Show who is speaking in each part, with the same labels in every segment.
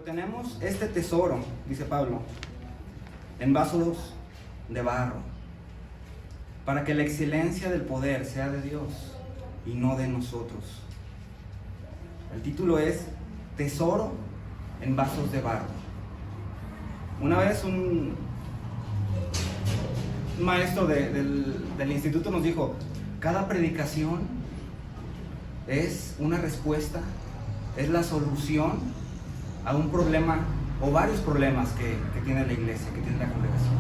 Speaker 1: Pero tenemos este tesoro, dice Pablo, en vasos de barro, para que la excelencia del poder sea de Dios y no de nosotros. El título es Tesoro en vasos de barro. Una vez un maestro del instituto nos dijo: cada predicación es una respuesta, es la solución a un problema o varios problemas que tiene la iglesia, que tiene la congregación.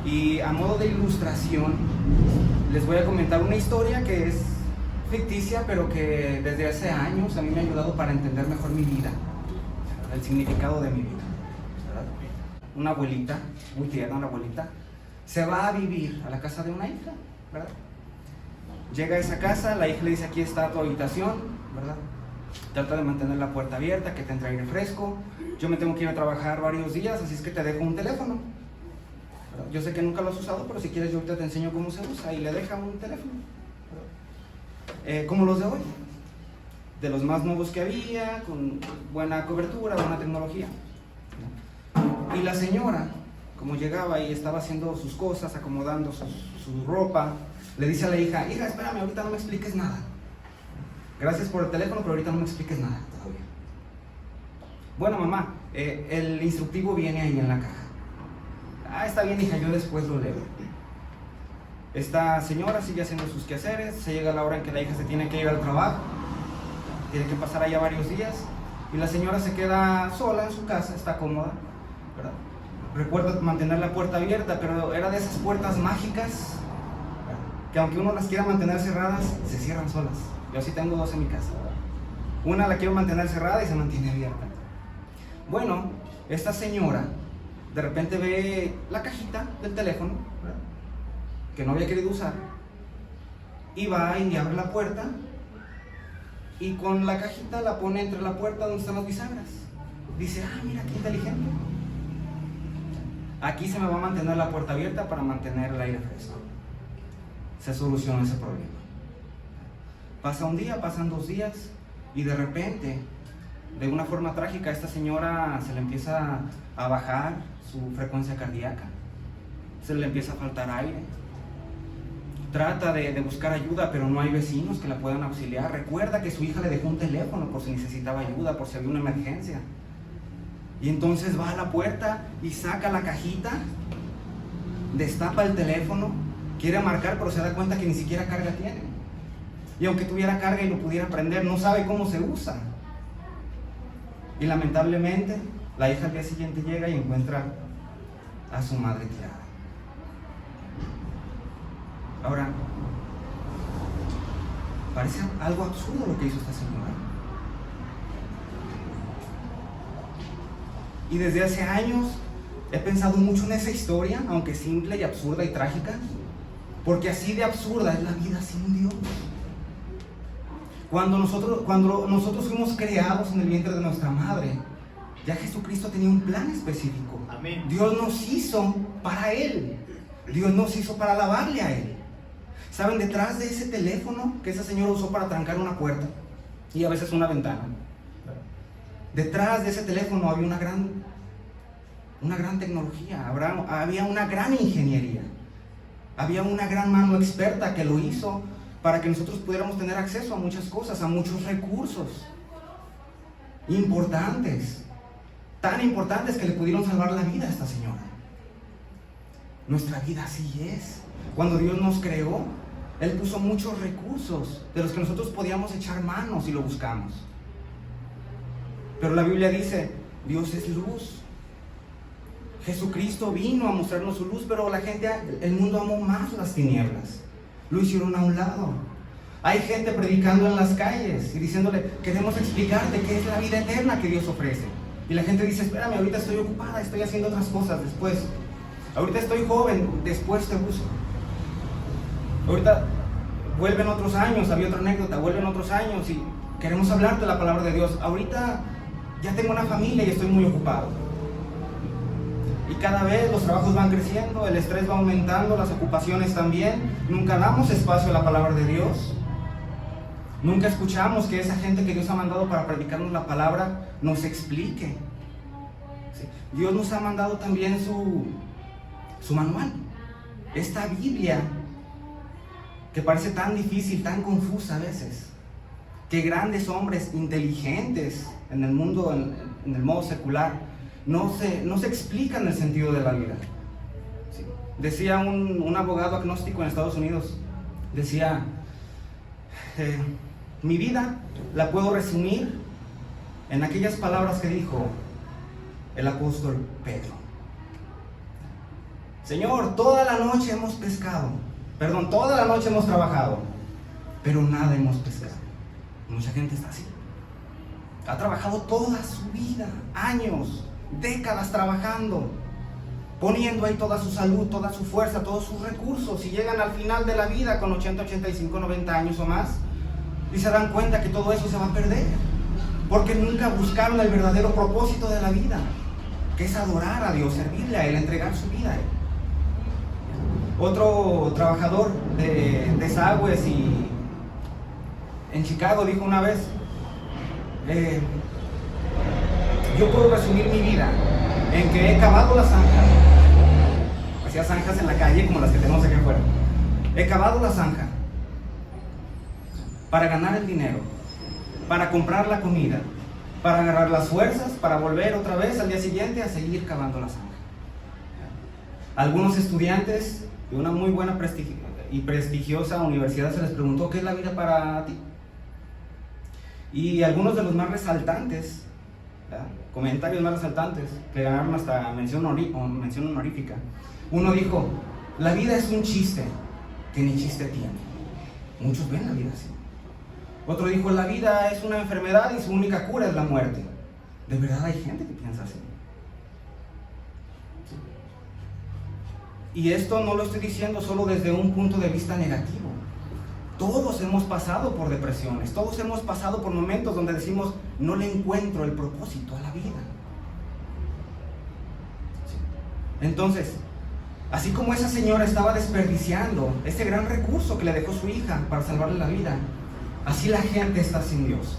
Speaker 1: Y a modo de ilustración les voy a comentar una historia que es ficticia, pero que desde hace años a mí me ha ayudado para entender mejor mi vida, el significado de mi vida, ¿verdad? Una abuelita, muy tierna, una abuelita, se va a vivir a la casa de una hija, ¿verdad? Llega a esa casa, la hija le dice: aquí está tu habitación, ¿verdad? Trata de mantener la puerta abierta, que te entre aire fresco. Yo me tengo que ir a trabajar varios días, así es que te dejo un teléfono, ¿verdad? Yo sé que nunca lo has usado, pero si quieres yo ahorita te enseño cómo se usa. Y le deja un teléfono, como los de hoy, de los más nuevos que había, con buena cobertura, buena tecnología. Y la señora, como llegaba y estaba haciendo sus cosas, acomodando su ropa, le dice a la hija: hija, espérame, ahorita no me expliques nada. Gracias por el teléfono, pero ahorita no me expliques nada todavía. Bueno, mamá, el instructivo viene ahí en la caja. Está bien, hija, yo después lo leo. Esta señora sigue haciendo sus quehaceres. Se llega la hora en que la hija se tiene que ir al trabajo. Tiene que pasar allá varios días. Y la señora se queda sola en su casa, está cómoda, ¿verdad? Recuerda mantener la puerta abierta, pero era de esas puertas mágicas, ¿verdad?, que aunque uno las quiera mantener cerradas, se cierran solas. Yo sí tengo dos en mi casa, ¿verdad? Una la quiero mantener cerrada y se mantiene abierta. Bueno, esta señora de repente ve la cajita del teléfono, ¿verdad?, que no había querido usar, y va y abre la puerta y con la cajita la pone entre la puerta donde están las bisagras. Dice: mira qué inteligente, aquí se me va a mantener la puerta abierta para mantener el aire fresco. Se solucionó ese problema. Pasa un día, pasan 2 días, y de repente, de una forma trágica, a esta señora se le empieza a bajar su frecuencia cardíaca, se le empieza a faltar aire. Trata de buscar ayuda, pero no hay vecinos que la puedan auxiliar. Recuerda que su hija le dejó un teléfono por si necesitaba ayuda, por si había una emergencia. Y entonces va a la puerta y saca la cajita, destapa el teléfono, quiere marcar, pero se da cuenta que ni siquiera carga tiene. Y aunque tuviera carga y lo pudiera prender, no sabe cómo se usa. Y lamentablemente, la hija al día siguiente llega y encuentra a su madre tirada. Ahora, parece algo absurdo lo que hizo esta señora. Y desde hace años he pensado mucho en esa historia, aunque simple y absurda y trágica, porque así de absurda es la vida sin Dios. Cuando nosotros fuimos creados en el vientre de nuestra madre, ya Jesucristo tenía un plan específico.
Speaker 2: Amén.
Speaker 1: Dios nos hizo para Él. Dios nos hizo para alabarle a Él. ¿Saben? Detrás de ese teléfono que esa señora usó para trancar una puerta y a veces una ventana, detrás de ese teléfono había una gran tecnología, había una gran ingeniería, había una gran mano experta que lo hizo para que nosotros pudiéramos tener acceso a muchas cosas, a muchos recursos importantes, tan importantes que le pudieron salvar la vida a esta señora. Nuestra vida así es. Cuando Dios nos creó, Él puso muchos recursos de los que nosotros podíamos echar mano si lo buscamos. Pero la Biblia dice: Dios es luz. Jesucristo vino a mostrarnos su luz, pero el mundo amó más las tinieblas. Lo hicieron a un lado. Hay gente predicando en las calles y diciéndole: queremos explicarte qué es la vida eterna que Dios ofrece. Y la gente dice: espérame, ahorita estoy ocupada, estoy haciendo otras cosas después. Ahorita estoy joven, después te busco. Ahorita vuelven otros años, había otra anécdota, vuelven otros años y queremos hablarte de la palabra de Dios. Ahorita ya tengo una familia y estoy muy ocupado. Y cada vez los trabajos van creciendo, el estrés va aumentando, las ocupaciones también. Nunca damos espacio a la palabra de Dios. Nunca escuchamos que esa gente que Dios ha mandado para predicarnos la palabra nos explique. ¿Sí? Dios nos ha mandado también su manual, esta Biblia que parece tan difícil, tan confusa a veces, que grandes hombres inteligentes en el mundo, en el modo secular, no se explican el sentido de la vida. ¿Sí? Decía un abogado agnóstico en Estados Unidos, decía, mi vida la puedo resumir en aquellas palabras que dijo el apóstol Pedro. Señor, toda la noche hemos toda la noche hemos trabajado, pero nada hemos pescado. Mucha gente está así. Ha trabajado toda su vida, años, décadas trabajando, poniendo ahí toda su salud, toda su fuerza, todos sus recursos, y llegan al final de la vida con 80, 85, 90 años o más, y se dan cuenta que todo eso se va a perder, porque nunca buscaron el verdadero propósito de la vida, que es adorar a Dios, servirle a Él, entregar su vida a Él. Otro trabajador de desagües en Chicago dijo una vez, yo puedo resumir mi vida en que he cavado la zanja. Hacía zanjas en la calle como las que tenemos aquí afuera. He cavado la zanja para ganar el dinero, para comprar la comida, para agarrar las fuerzas, para volver otra vez al día siguiente a seguir cavando la zanja. Algunos estudiantes de una muy buena y prestigiosa universidad se les preguntó, ¿qué es la vida para ti? Y algunos de los más resaltantes, ¿verdad?, comentarios más resaltantes, que ganaron hasta mención honorífica, uno dijo, la vida es un chiste que ni chiste tiene. Muchos ven la vida así. Otro dijo, la vida es una enfermedad y su única cura es la muerte. De verdad hay gente que piensa así. Y esto no lo estoy diciendo solo desde un punto de vista negativo. Todos hemos pasado por depresiones, todos hemos pasado por momentos donde decimos, no le encuentro el propósito a la vida. Entonces, así como esa señora estaba desperdiciando ese gran recurso que le dejó su hija para salvarle la vida, así la gente está sin Dios.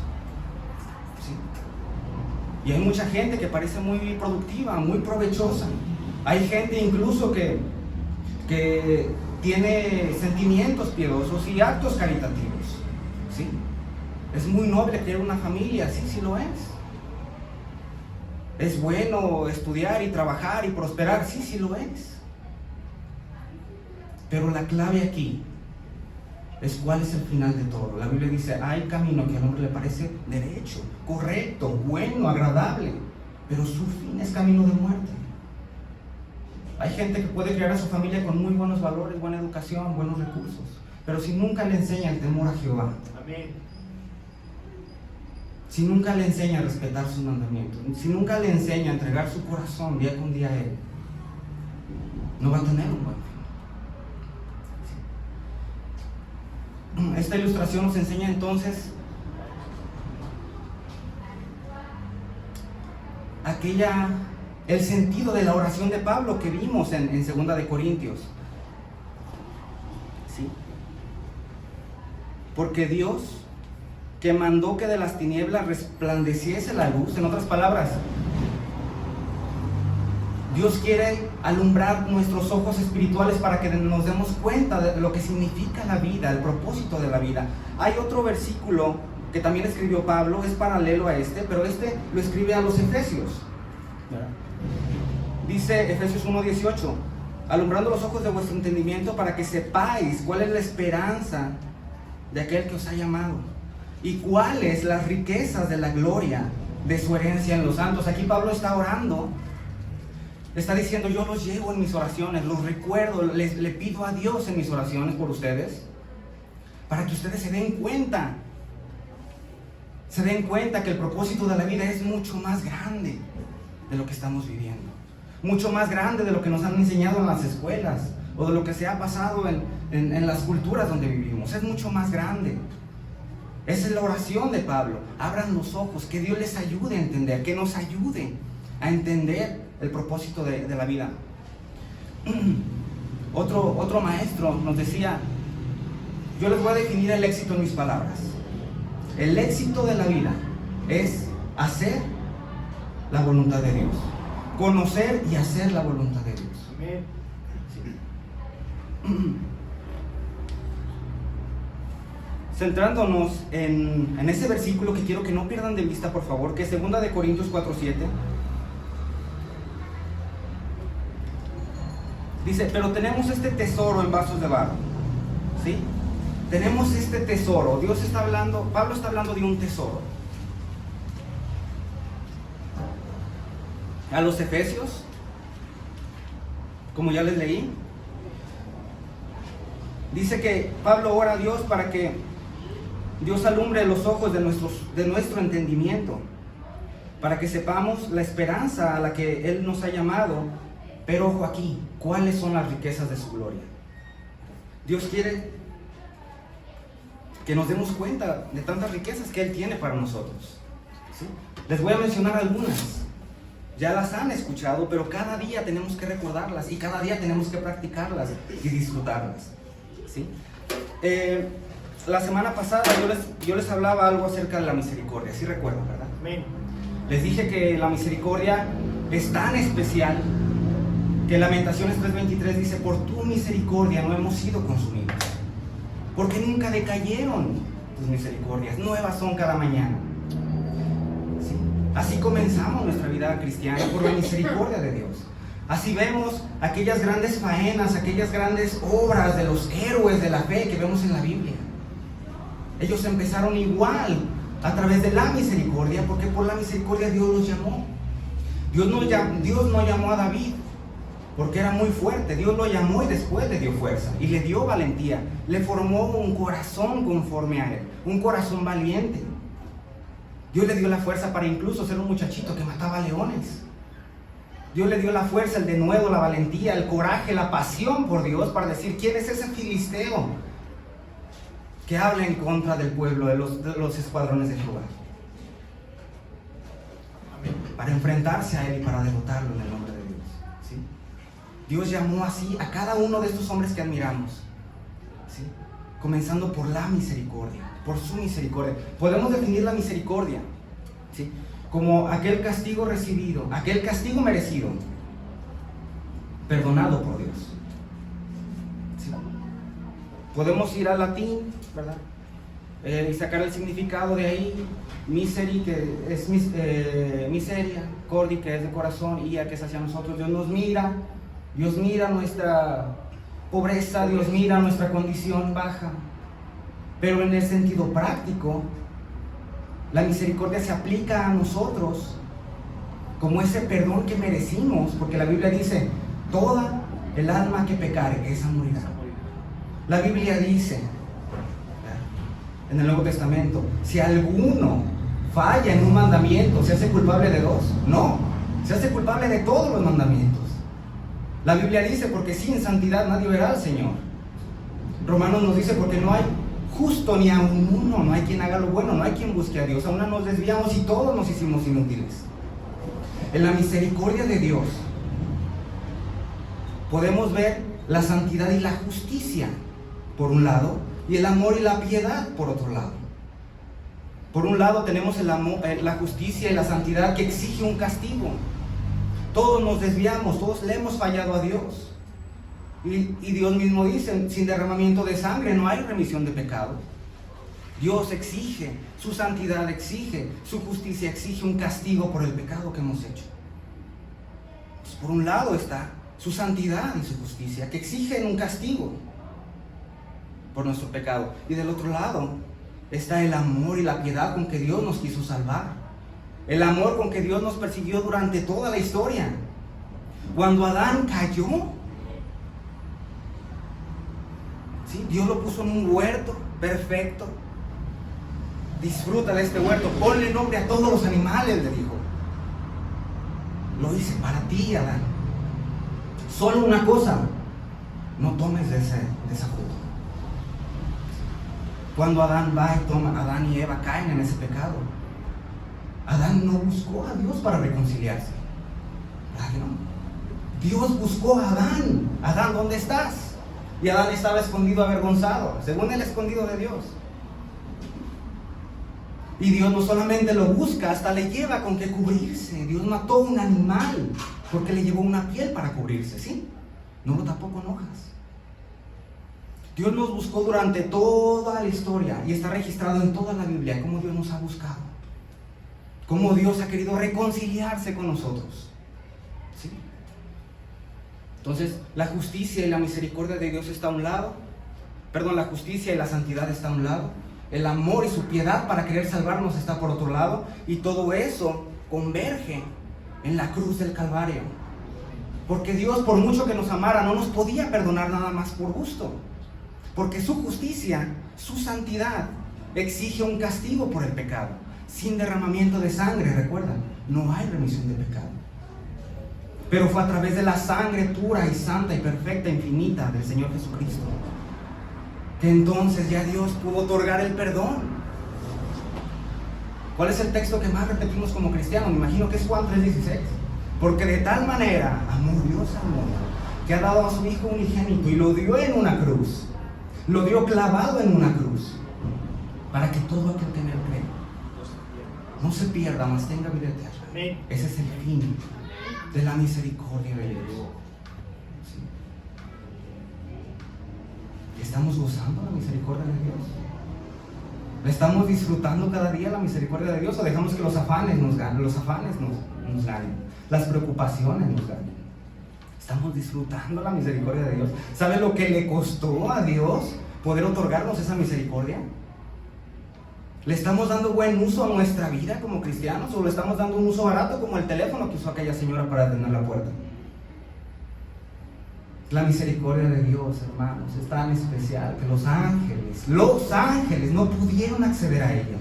Speaker 1: ¿Sí? Y hay mucha gente que parece muy productiva, muy provechosa. Hay gente incluso que tiene sentimientos piadosos y actos caritativos. ¿Sí? Es muy noble tener una familia, sí lo es. Es bueno estudiar y trabajar y prosperar, sí lo es. Pero la clave aquí es cuál es el final de todo. La Biblia dice, hay camino que al hombre le parece derecho, correcto, bueno, agradable, pero su fin es camino de muerte. Hay gente que puede criar a su familia con muy buenos valores, buena educación, buenos recursos, pero si nunca le enseña el temor a Jehová, amén, si nunca le enseña a respetar sus mandamientos, si nunca le enseña a entregar su corazón día con día a Él, no va a tener un buen fin. Esta ilustración nos enseña entonces el sentido de la oración de Pablo que vimos en 2 de Corintios. ¿Sí? Porque Dios, que mandó que de las tinieblas resplandeciese la luz, en otras palabras, Dios quiere alumbrar nuestros ojos espirituales para que nos demos cuenta de lo que significa la vida, el propósito de la vida. Hay otro versículo que también escribió Pablo, es paralelo a este, pero este lo escribe a los Efesios. Dice Efesios 1:18, alumbrando los ojos de vuestro entendimiento para que sepáis cuál es la esperanza de aquel que os ha llamado y cuáles las riquezas de la gloria de su herencia en los santos. Aquí Pablo está orando, está diciendo, yo los llevo en mis oraciones, los recuerdo, le pido a Dios en mis oraciones por ustedes, para que ustedes se den cuenta que el propósito de la vida es mucho más grande de lo que estamos viviendo, mucho más grande de lo que nos han enseñado en las escuelas o de lo que se ha pasado en las culturas donde vivimos. Es mucho más grande. Esa es la oración de Pablo. Abran los ojos, que Dios les ayude a entender, que nos ayude a entender el propósito de la vida. Otro maestro nos decía, yo les voy a definir el éxito en mis palabras. El éxito de la vida es hacer la voluntad de Dios. Conocer y hacer la voluntad de Dios.
Speaker 2: Amén.
Speaker 1: Sí. Centrándonos en ese versículo que quiero que no pierdan de vista, por favor, que es 2 Corintios 4:7. Dice, pero tenemos este tesoro en vasos de barro. ¿Sí? Tenemos este tesoro. Pablo está hablando de un tesoro. A los Efesios, como ya les leí, dice que Pablo ora a Dios para que Dios alumbre los ojos de nuestro entendimiento, para que sepamos la esperanza a la que Él nos ha llamado. Pero ojo aquí, ¿cuáles son las riquezas de su gloria? Dios quiere que nos demos cuenta de tantas riquezas que Él tiene para nosotros. ¿Sí? Les voy a mencionar algunas. Ya las han escuchado, pero cada día tenemos que recordarlas y cada día tenemos que practicarlas y disfrutarlas. ¿Sí? La semana pasada yo les hablaba algo acerca de la misericordia, ¿sí recuerdan, verdad?
Speaker 2: Amén.
Speaker 1: Les dije que la misericordia es tan especial que Lamentaciones 3:23 dice, por tu misericordia no hemos sido consumidos, porque nunca decayeron tus misericordias, nuevas son cada mañana. ¿Sí? Así comenzamos nuestra vida cristiana, por la misericordia de Dios. Así vemos aquellas grandes faenas, aquellas grandes obras de los héroes de la fe que vemos en la Biblia. Ellos empezaron igual, a través de la misericordia, porque por la misericordia Dios los llamó. Dios no llamó a David porque era muy fuerte. Dios lo llamó y después le dio fuerza y le dio valentía. Le formó un corazón conforme a él, un corazón valiente. Dios le dio la fuerza para incluso ser un muchachito que mataba leones. Dios le dio la fuerza, el denuedo, la valentía, el coraje, la pasión por Dios para decir, ¿quién es ese filisteo que habla en contra del pueblo, de los escuadrones de Jehová?
Speaker 2: Amén.
Speaker 1: Para enfrentarse a él y para derrotarlo en el nombre de Dios. ¿Sí? Dios llamó así a cada uno de estos hombres que admiramos. ¿Sí? Comenzando por la misericordia, por su misericordia. Podemos definir la misericordia, ¿sí?, como aquel castigo recibido, aquel castigo merecido, perdonado por Dios. ¿Sí? Podemos ir al latín, ¿verdad? Y sacar el significado de ahí. Miseri, que es miseria, cordi, que es de corazón, y que es hacia nosotros. Dios mira nuestra pobreza, Dios mira nuestra condición baja. Pero en el sentido práctico, la misericordia se aplica a nosotros como ese perdón que merecimos, porque la Biblia dice, toda el alma que pecare, esa morirá. La Biblia dice, en el Nuevo Testamento, si alguno falla en un mandamiento, ¿se hace culpable de dos? No, se hace culpable de todos los mandamientos. La Biblia dice, porque sin santidad nadie verá al Señor. Romanos nos dice, porque no hay justo ni aun uno, no hay quien haga lo bueno, no hay quien busque a Dios. Aún nos desviamos y todos nos hicimos inútiles. En la misericordia de Dios podemos ver la santidad y la justicia por un lado, y el amor y la piedad por otro lado. Por un lado tenemos el amor, la justicia y la santidad que exige un castigo. Todos nos desviamos, todos le hemos fallado a Dios. Y Dios mismo dice, sin derramamiento de sangre no hay remisión de pecado. Dios exige, su santidad exige, su justicia exige un castigo por el pecado que hemos hecho. Pues por un lado está su santidad y su justicia, que exigen un castigo por nuestro pecado. Y del otro lado está el amor y la piedad con que Dios nos quiso salvar. El amor con que Dios nos persiguió durante toda la historia. Cuando Adán cayó, ¿sí?, Dios lo puso en un huerto perfecto. Disfruta de este huerto, ponle nombre a todos los animales, le dijo. Lo hice para ti, Adán. Solo una cosa, no tomes de esa fruta. Cuando Adán va y toma, Adán y Eva caen en ese pecado. Adán no buscó a Dios para reconciliarse. ¿Verdad que no? Dios buscó a Adán. Adán, ¿dónde estás? Y Adán estaba escondido, avergonzado, según el escondido de Dios. Y Dios no solamente lo busca, hasta le lleva con qué cubrirse. Dios mató un animal porque le llevó una piel para cubrirse, ¿sí? No lo tapó con hojas. Dios nos buscó durante toda la historia y está registrado en toda la Biblia cómo Dios nos ha buscado, cómo Dios ha querido reconciliarse con nosotros, ¿sí? Entonces, la justicia y la misericordia de Dios está a un lado, la justicia y la santidad está a un lado, el amor y su piedad para querer salvarnos está por otro lado, y todo eso converge en la cruz del Calvario. Porque Dios, por mucho que nos amara, no nos podía perdonar nada más por gusto. Porque su justicia, su santidad, exige un castigo por el pecado. Sin derramamiento de sangre, recuerdan, no hay remisión de pecado. Pero fue a través de la sangre pura y santa y perfecta, infinita del Señor Jesucristo, que entonces ya Dios pudo otorgar el perdón. ¿Cuál es el texto que más repetimos como cristianos? Me imagino que es Juan 3:16. Porque de tal manera amó Dios al mundo, que ha dado a su Hijo unigénito y lo dio en una cruz. Lo dio clavado en una cruz, para que todo aquel que en él cree no se pierda, mas tenga vida eterna. Ese es el fin de la misericordia de Dios. ¿Sí? ¿Estamos gozando la misericordia de Dios? ¿Estamos disfrutando cada día la misericordia de Dios, o dejamos que los afanes nos ganen, las preocupaciones nos ganen? ¿Estamos disfrutando la misericordia de Dios? ¿Sabe lo que le costó a Dios poder otorgarnos esa misericordia? ¿Le estamos dando buen uso a nuestra vida como cristianos, o le estamos dando un uso barato como el teléfono que usó aquella señora para atender la puerta? La misericordia de Dios, hermanos, es tan especial que los ángeles no pudieron acceder a ella.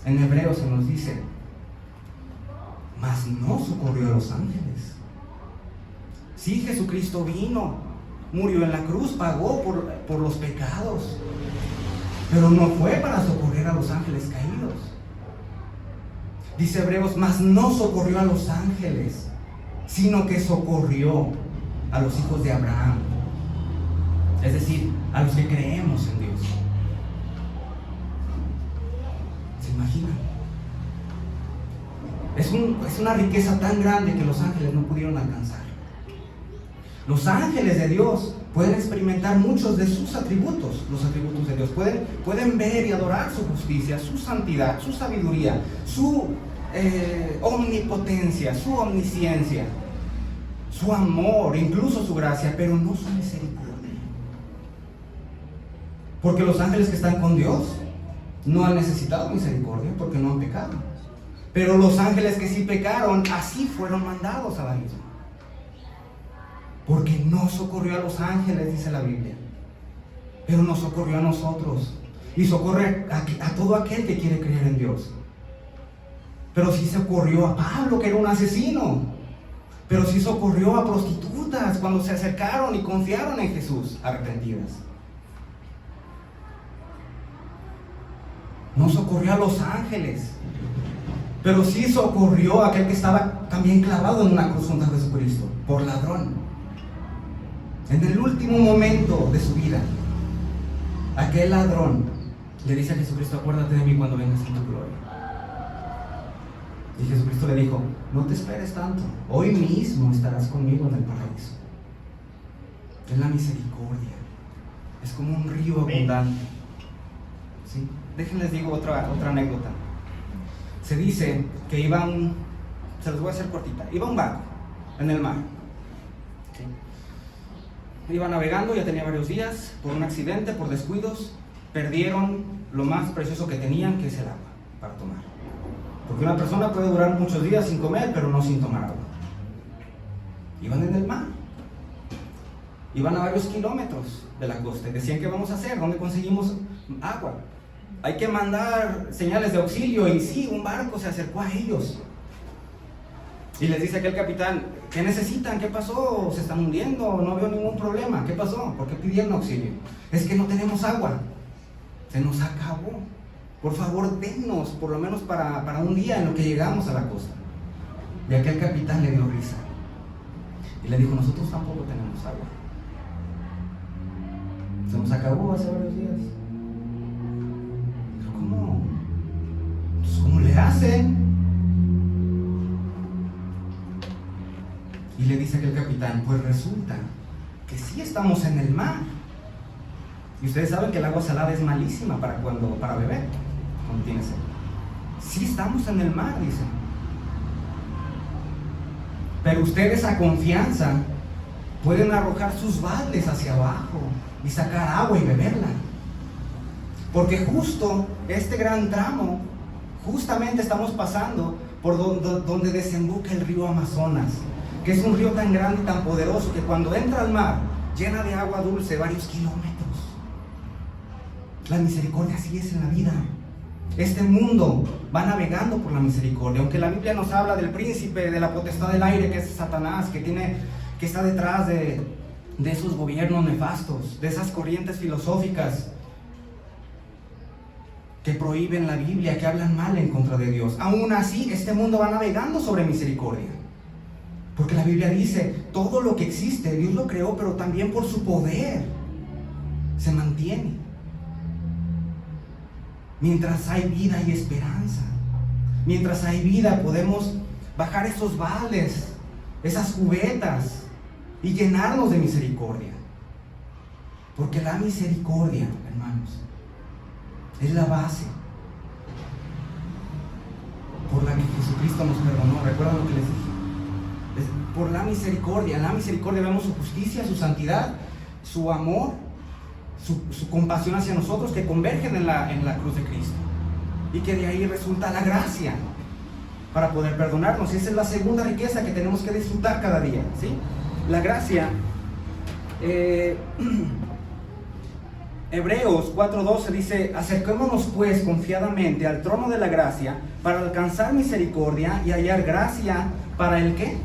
Speaker 1: En Hebreos se nos dice, mas no socorrió a los ángeles. Sí, Jesucristo vino, murió en la cruz, pagó por los pecados, pero no fue para socorrer a los ángeles caídos. Dice Hebreos, mas no socorrió a los ángeles, sino que socorrió a los hijos de Abraham, es decir, a los que creemos en Dios. ¿Se imaginan? Es una riqueza tan grande que los ángeles no pudieron alcanzar. Los ángeles de Dios pueden experimentar muchos de sus atributos, los atributos de Dios. Pueden ver y adorar su justicia, su santidad, su sabiduría, su omnipotencia, su omnisciencia, su amor, incluso su gracia, pero no su misericordia. Porque los ángeles que están con Dios no han necesitado misericordia porque no han pecado. Pero los ángeles que sí pecaron, así fueron mandados a la misma. Porque no socorrió a los ángeles, dice la Biblia, pero nos socorrió a nosotros. Y socorre a todo aquel que quiere creer en Dios. Pero sí socorrió a Pablo, que era un asesino. Pero sí socorrió a prostitutas cuando se acercaron y confiaron en Jesús, arrepentidas. No socorrió a los ángeles, pero sí socorrió a aquel que estaba también clavado en una cruz junto a Jesucristo, por ladrón. En el último momento de su vida, aquel ladrón le dice a Jesucristo, acuérdate de mí cuando vengas en tu gloria. Y Jesucristo le dijo, no te esperes tanto, hoy mismo estarás conmigo en el paraíso. Es la misericordia, es como un río abundante. ¿Sí? Déjenles digo otra anécdota. Se dice que se los voy a hacer cortita, iba un barco en el mar. ¿Sí? Iba navegando, ya tenía varios días, por un accidente, por descuidos, perdieron lo más precioso que tenían, que es el agua para tomar. Porque una persona puede durar muchos días sin comer, pero no sin tomar agua. Iban en el mar, iban a varios kilómetros de la costa y decían, ¿qué vamos a hacer? ¿Dónde conseguimos agua? Hay que mandar señales de auxilio. Y sí, un barco se acercó a ellos y les dice aquel capitán, ¿qué necesitan? ¿Qué pasó? ¿Se están hundiendo? No veo ningún problema. ¿Qué pasó? ¿Por qué pidieron auxilio? Es que no tenemos agua, se nos acabó. Por favor, dennos por lo menos para un día en lo que llegamos a la costa. Y aquel capitán le dio risa y le dijo, nosotros tampoco tenemos agua, se nos acabó hace varios días. Dijo, ¿cómo? ¿cómo le hacen? Y le dice aquel capitán, pues resulta que sí estamos en el mar. Y ustedes saben que el agua salada es malísima para beber, cuando tiene sed. Sí estamos en el mar, dice. Pero ustedes a confianza pueden arrojar sus baldes hacia abajo y sacar agua y beberla. Porque justo este gran tramo, justamente estamos pasando por donde desemboca el río Amazonas, que es un río tan grande y tan poderoso que cuando entra al mar, llena de agua dulce varios kilómetros. La misericordia así es en la vida. Este mundo va navegando por la misericordia, aunque la Biblia nos habla del príncipe de la potestad del aire, que es Satanás, que está detrás de esos gobiernos nefastos, de esas corrientes filosóficas que prohíben la Biblia, que hablan mal en contra de Dios. Aún así, este mundo va navegando sobre misericordia, porque la Biblia dice, todo lo que existe, Dios lo creó, pero también por su poder se mantiene. Mientras hay vida y esperanza, mientras hay vida, podemos bajar esos baldes, esas cubetas, y llenarnos de misericordia. Porque la misericordia, hermanos, es la base por la que Jesucristo nos perdonó. ¿Recuerdan lo que les dije? Por la misericordia. En la misericordia vemos su justicia, su santidad, su amor, su compasión hacia nosotros, que convergen en la cruz de Cristo, y que de ahí resulta la gracia para poder perdonarnos. Y esa es la segunda riqueza que tenemos que disfrutar cada día, ¿sí? La gracia. Hebreos 4:12 dice, acerquémonos pues confiadamente al trono de la gracia para alcanzar misericordia y hallar gracia para el ¿qué?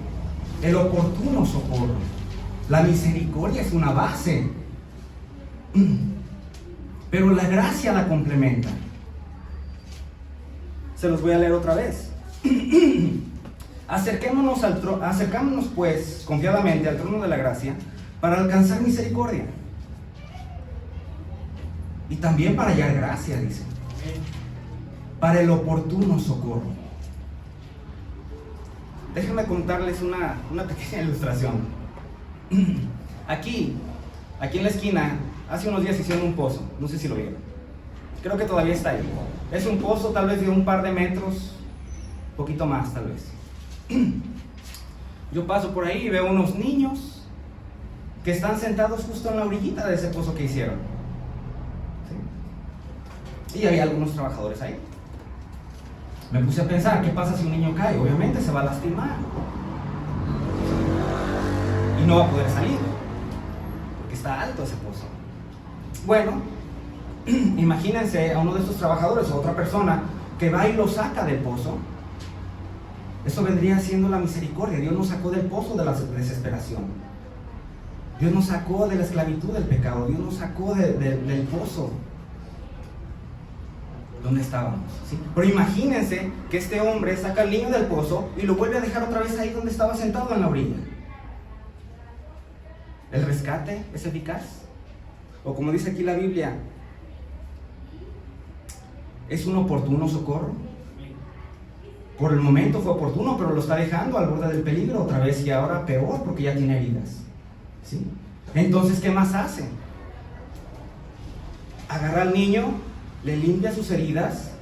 Speaker 1: El oportuno socorro. La misericordia es una base, pero la gracia la complementa. Se los voy a leer otra vez. Acercémonos pues confiadamente al trono de la gracia para alcanzar misericordia y también para hallar gracia, dice, para el oportuno socorro. Déjenme contarles una pequeña ilustración. Aquí en la esquina, hace unos días hicieron un pozo, no sé si lo vieron. Creo que todavía está ahí. Es un pozo tal vez de un par de metros, poquito más tal vez. Yo paso por ahí y veo unos niños que están sentados justo en la orillita de ese pozo que hicieron, ¿sí? Y hay algunos trabajadores ahí. Me puse a pensar, ¿qué pasa si un niño cae? Obviamente se va a lastimar y no va a poder salir porque está alto ese pozo. Bueno, imagínense a uno de estos trabajadores o otra persona que va y lo saca del pozo. Eso vendría siendo la misericordia. Dios nos sacó del pozo de la desesperación. Dios nos sacó de la esclavitud del pecado. Dios nos sacó del pozo donde estábamos, ¿sí? Pero imagínense que este hombre saca al niño del pozo y lo vuelve a dejar otra vez ahí donde estaba sentado en la orilla. ¿El rescate es eficaz? O como dice aquí la Biblia, ¿es un oportuno socorro? Por el momento fue oportuno, pero lo está dejando al borde del peligro otra vez, y ahora peor porque ya tiene heridas, ¿sí? Entonces, ¿qué más hace? Agarra al niño, le limpia sus heridas,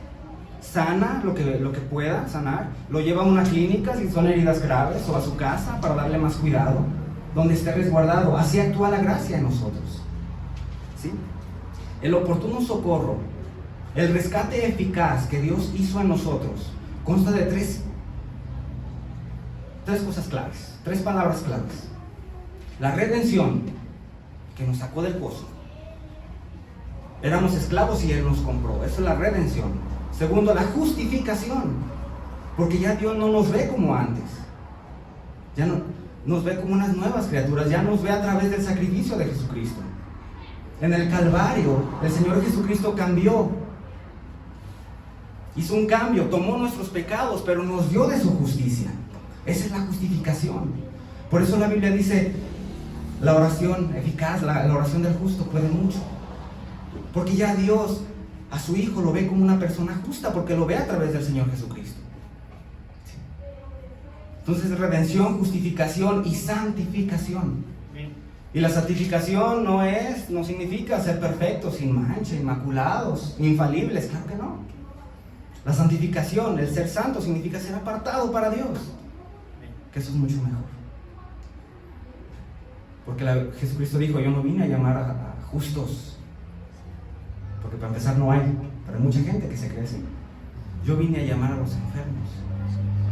Speaker 1: sana lo que pueda sanar, lo lleva a una clínica si son heridas graves, o a su casa para darle más cuidado, donde esté resguardado. Así actúa la gracia en nosotros, ¿sí? El oportuno socorro, el rescate eficaz que Dios hizo en nosotros, consta de tres cosas claves, tres palabras claves. La redención, que nos sacó del pozo. Éramos esclavos y Él nos compró. Esa es la redención. Segundo, la justificación, porque ya Dios no nos ve como antes. Ya no nos ve como unas nuevas criaturas. Ya nos ve a través del sacrificio de Jesucristo. En el Calvario, el Señor Jesucristo cambió. Hizo un cambio, tomó nuestros pecados, pero nos dio de su justicia. Esa es la justificación. Por eso la Biblia dice, la oración eficaz, la oración del justo puede mucho. Porque ya Dios a su Hijo lo ve como una persona justa, porque lo ve a través del Señor Jesucristo. ¿Sí? Entonces, redención, justificación y santificación. Y la santificación no significa ser perfectos, sin mancha, inmaculados, infalibles, claro que no. La santificación, el ser santo, significa ser apartado para Dios, que eso es mucho mejor. Porque Jesucristo dijo, yo no vine a llamar a justos, porque para empezar no hay, pero hay mucha gente que se cree así. Yo vine a llamar a los enfermos,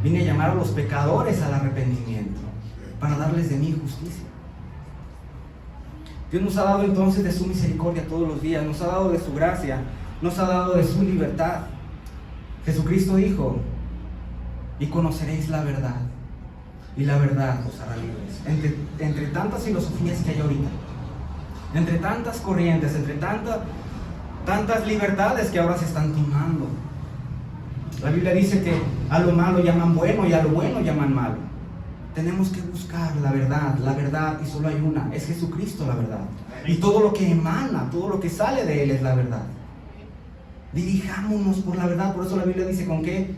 Speaker 1: vine a llamar a los pecadores al arrepentimiento, para darles de mi justicia. Dios nos ha dado entonces de su misericordia todos los días, nos ha dado de su gracia, nos ha dado de su libertad. Jesucristo dijo, y conoceréis la verdad, y la verdad os hará libres. Entre tantas filosofías que hay ahorita, entre tantas corrientes, entre tantas libertades que ahora se están tomando, la Biblia dice que a lo malo llaman bueno y a lo bueno llaman malo. Tenemos que buscar la verdad, y solo hay una, es Jesucristo la verdad. Y todo lo que emana, todo lo que sale de Él es la verdad. Dirijámonos por la verdad, por eso la Biblia dice con qué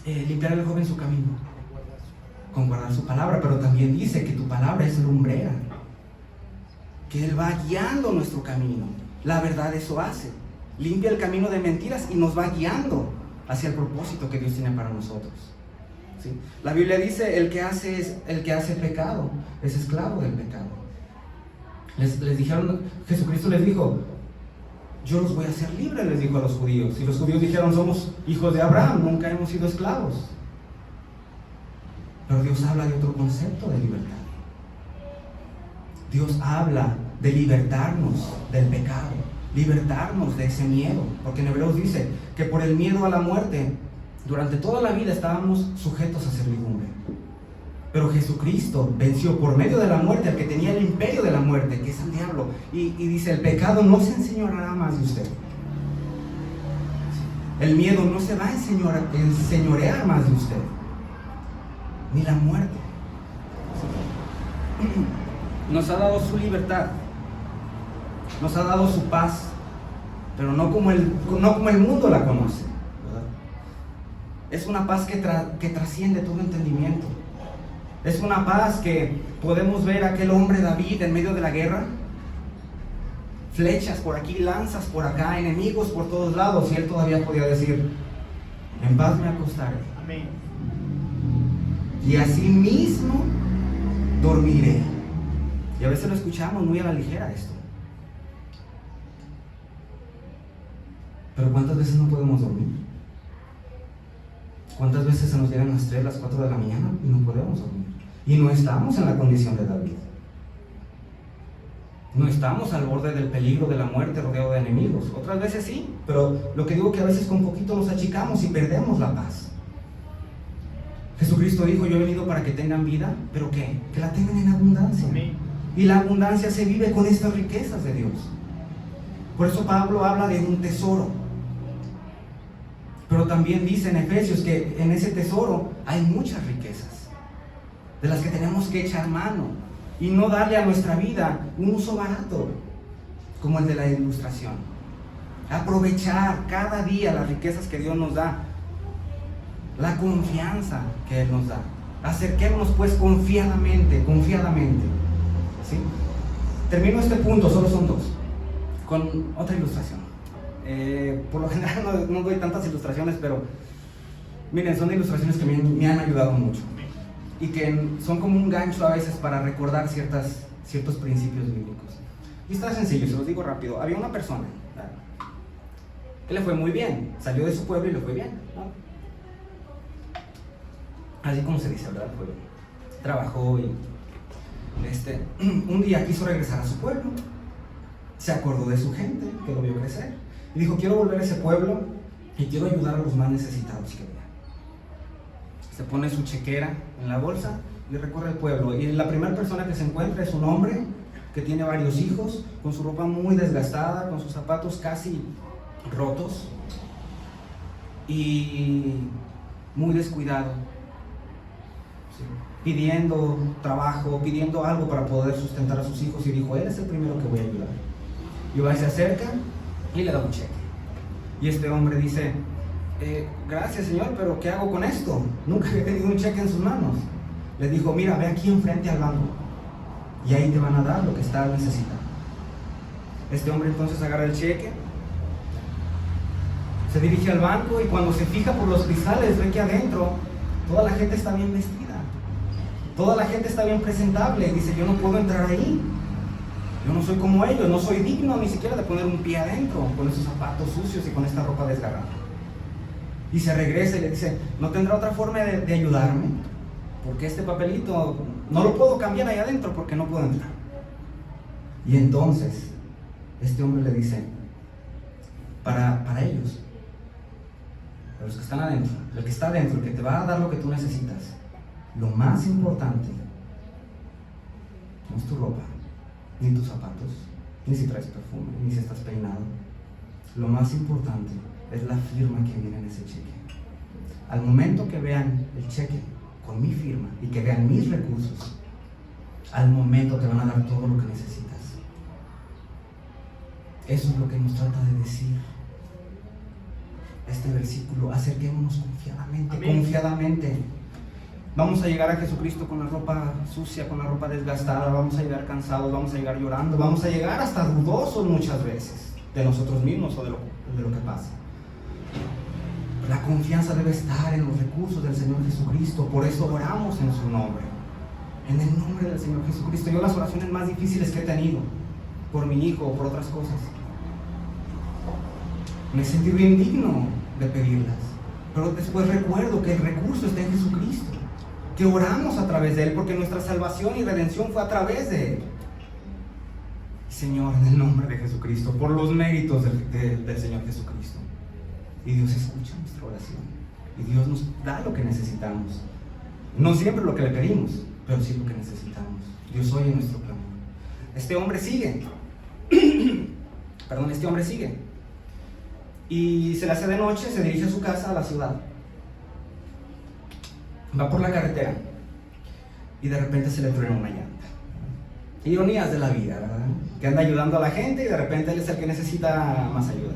Speaker 1: limpiar el joven su camino, con guardar su palabra, pero también dice que tu palabra es lumbrera, que Él va guiando nuestro camino. La verdad eso hace, limpia el camino de mentiras y nos va guiando hacia el propósito que Dios tiene para nosotros. ¿Sí? La Biblia dice, el que hace pecado es esclavo del pecado. Les dijeron, Jesucristo les dijo, yo los voy a hacer libres, les dijo a los judíos. Y los judíos dijeron, somos hijos de Abraham, nunca hemos sido esclavos. Pero Dios habla de otro concepto de libertad. Dios habla de libertarnos del pecado, libertarnos de ese miedo, porque en Hebreos dice que por el miedo a la muerte, durante toda la vida estábamos sujetos a servidumbre. Pero Jesucristo venció por medio de la muerte al que tenía el imperio de la muerte, que es el diablo. Y dice, el pecado no se enseñoreará más de usted. El miedo no se va a enseñorear más de usted. Ni la muerte. Nos ha dado su libertad. Nos ha dado su paz. Pero no como el mundo la conoce. Es una paz que trasciende todo entendimiento. Es una paz que podemos ver a aquel hombre David en medio de la guerra. Flechas por aquí, lanzas por acá, enemigos por todos lados. Y él todavía podía decir, en paz me acostaré. Amén. Y así mismo dormiré. Y a veces lo escuchamos muy a la ligera esto. Pero ¿cuántas veces no podemos dormir? ¿Cuántas veces se nos llegan las 3, las 4 de la mañana y no podemos dormir? Y no estamos en la condición de David. No estamos al borde del peligro de la muerte, rodeado de enemigos. Otras veces sí, pero lo que digo que a veces con poquito nos achicamos y perdemos la paz. Jesucristo dijo, yo he venido para que tengan vida, pero ¿qué? Que la tengan en abundancia. Y la abundancia se vive con estas riquezas de Dios. Por eso Pablo habla de un tesoro. Pero también dice en Efesios que en ese tesoro hay muchas riquezas, de las que tenemos que echar mano y no darle a nuestra vida un uso barato, como el de la ilustración. Aprovechar cada día las riquezas que Dios nos da, la confianza que Él nos da. Acerquémonos pues confiadamente. ¿Sí? Termino este punto, solo son 2, con otra ilustración. Por lo general no doy tantas ilustraciones, pero miren, son ilustraciones que me han ayudado mucho y que son como un gancho a veces para recordar ciertos principios bíblicos. Y está sencillo, se los digo rápido. Había una persona que le fue muy bien, salió de su pueblo y le fue bien, ¿no? Así como se dice, ¿verdad? Trabajó y un día quiso regresar a su pueblo, se acordó de su gente que lo vio crecer y dijo, quiero volver a ese pueblo y quiero ayudar a los más necesitados que vea. Se pone su chequera en la bolsa y recorre el pueblo, y la primera persona que se encuentra es un hombre que tiene varios hijos, con su ropa muy desgastada, con sus zapatos casi rotos y muy descuidado, ¿sí? Pidiendo trabajo, pidiendo algo para poder sustentar a sus hijos, y dijo, él es el primero que voy a ayudar. Y va y se acerca y le da un cheque. Y este hombre dice, gracias señor, pero ¿qué hago con esto? Nunca he tenido un cheque en sus manos. Le dijo, mira, ve aquí enfrente al banco y ahí te van a dar lo que estás necesitando. Este hombre entonces agarra el cheque, se dirige al banco y cuando se fija por los cristales ve que adentro toda la gente está bien vestida, toda la gente está bien presentable. Y dice, yo no puedo entrar ahí, yo no soy como ellos, no soy digno ni siquiera de poner un pie adentro con esos zapatos sucios y con esta ropa desgarrada. Y se regresa y le dice, ¿no tendrá otra forma de ayudarme? Porque este papelito no lo puedo cambiar ahí adentro porque no puedo entrar. Y entonces este hombre le dice, para ellos, para los que están adentro, el que está adentro, el que te va a dar lo que tú necesitas, lo más importante no es tu ropa, ni tus zapatos, ni si traes perfume, ni si estás peinado. Lo más importante es la firma que viene en ese cheque. Al momento que vean el cheque con mi firma y que vean mis recursos, al momento te van a dar todo lo que necesitas. Eso es lo que nos trata de decir este versículo. Acerquémonos confiadamente. Amén. Confiadamente. Vamos a llegar a Jesucristo con la ropa sucia, con la ropa desgastada, vamos a llegar cansados, vamos a llegar llorando, vamos a llegar hasta dudosos muchas veces de nosotros mismos o de lo que pasa. La confianza debe estar en los recursos del Señor Jesucristo. Por eso oramos en su nombre, en el nombre del Señor Jesucristo. Yo las oraciones más difíciles que he tenido por mi hijo o por otras cosas, me he sentido indigno de pedirlas, pero después recuerdo que el recurso está en Jesucristo, que oramos a través de Él, porque nuestra salvación y redención fue a través de Él. Señor, en el nombre de Jesucristo, por los méritos del Señor Jesucristo. Y Dios escucha nuestra oración, y Dios nos da lo que necesitamos. No siempre lo que le pedimos, pero sí lo que necesitamos. Dios oye nuestro clamor. Este hombre sigue. Este hombre sigue. Y se le hace de noche, se dirige a su casa, a la ciudad. Va por la carretera y de repente se le truena una llanta. Ironías de la vida, ¿verdad? Que anda ayudando a la gente y de repente él es el que necesita más ayuda.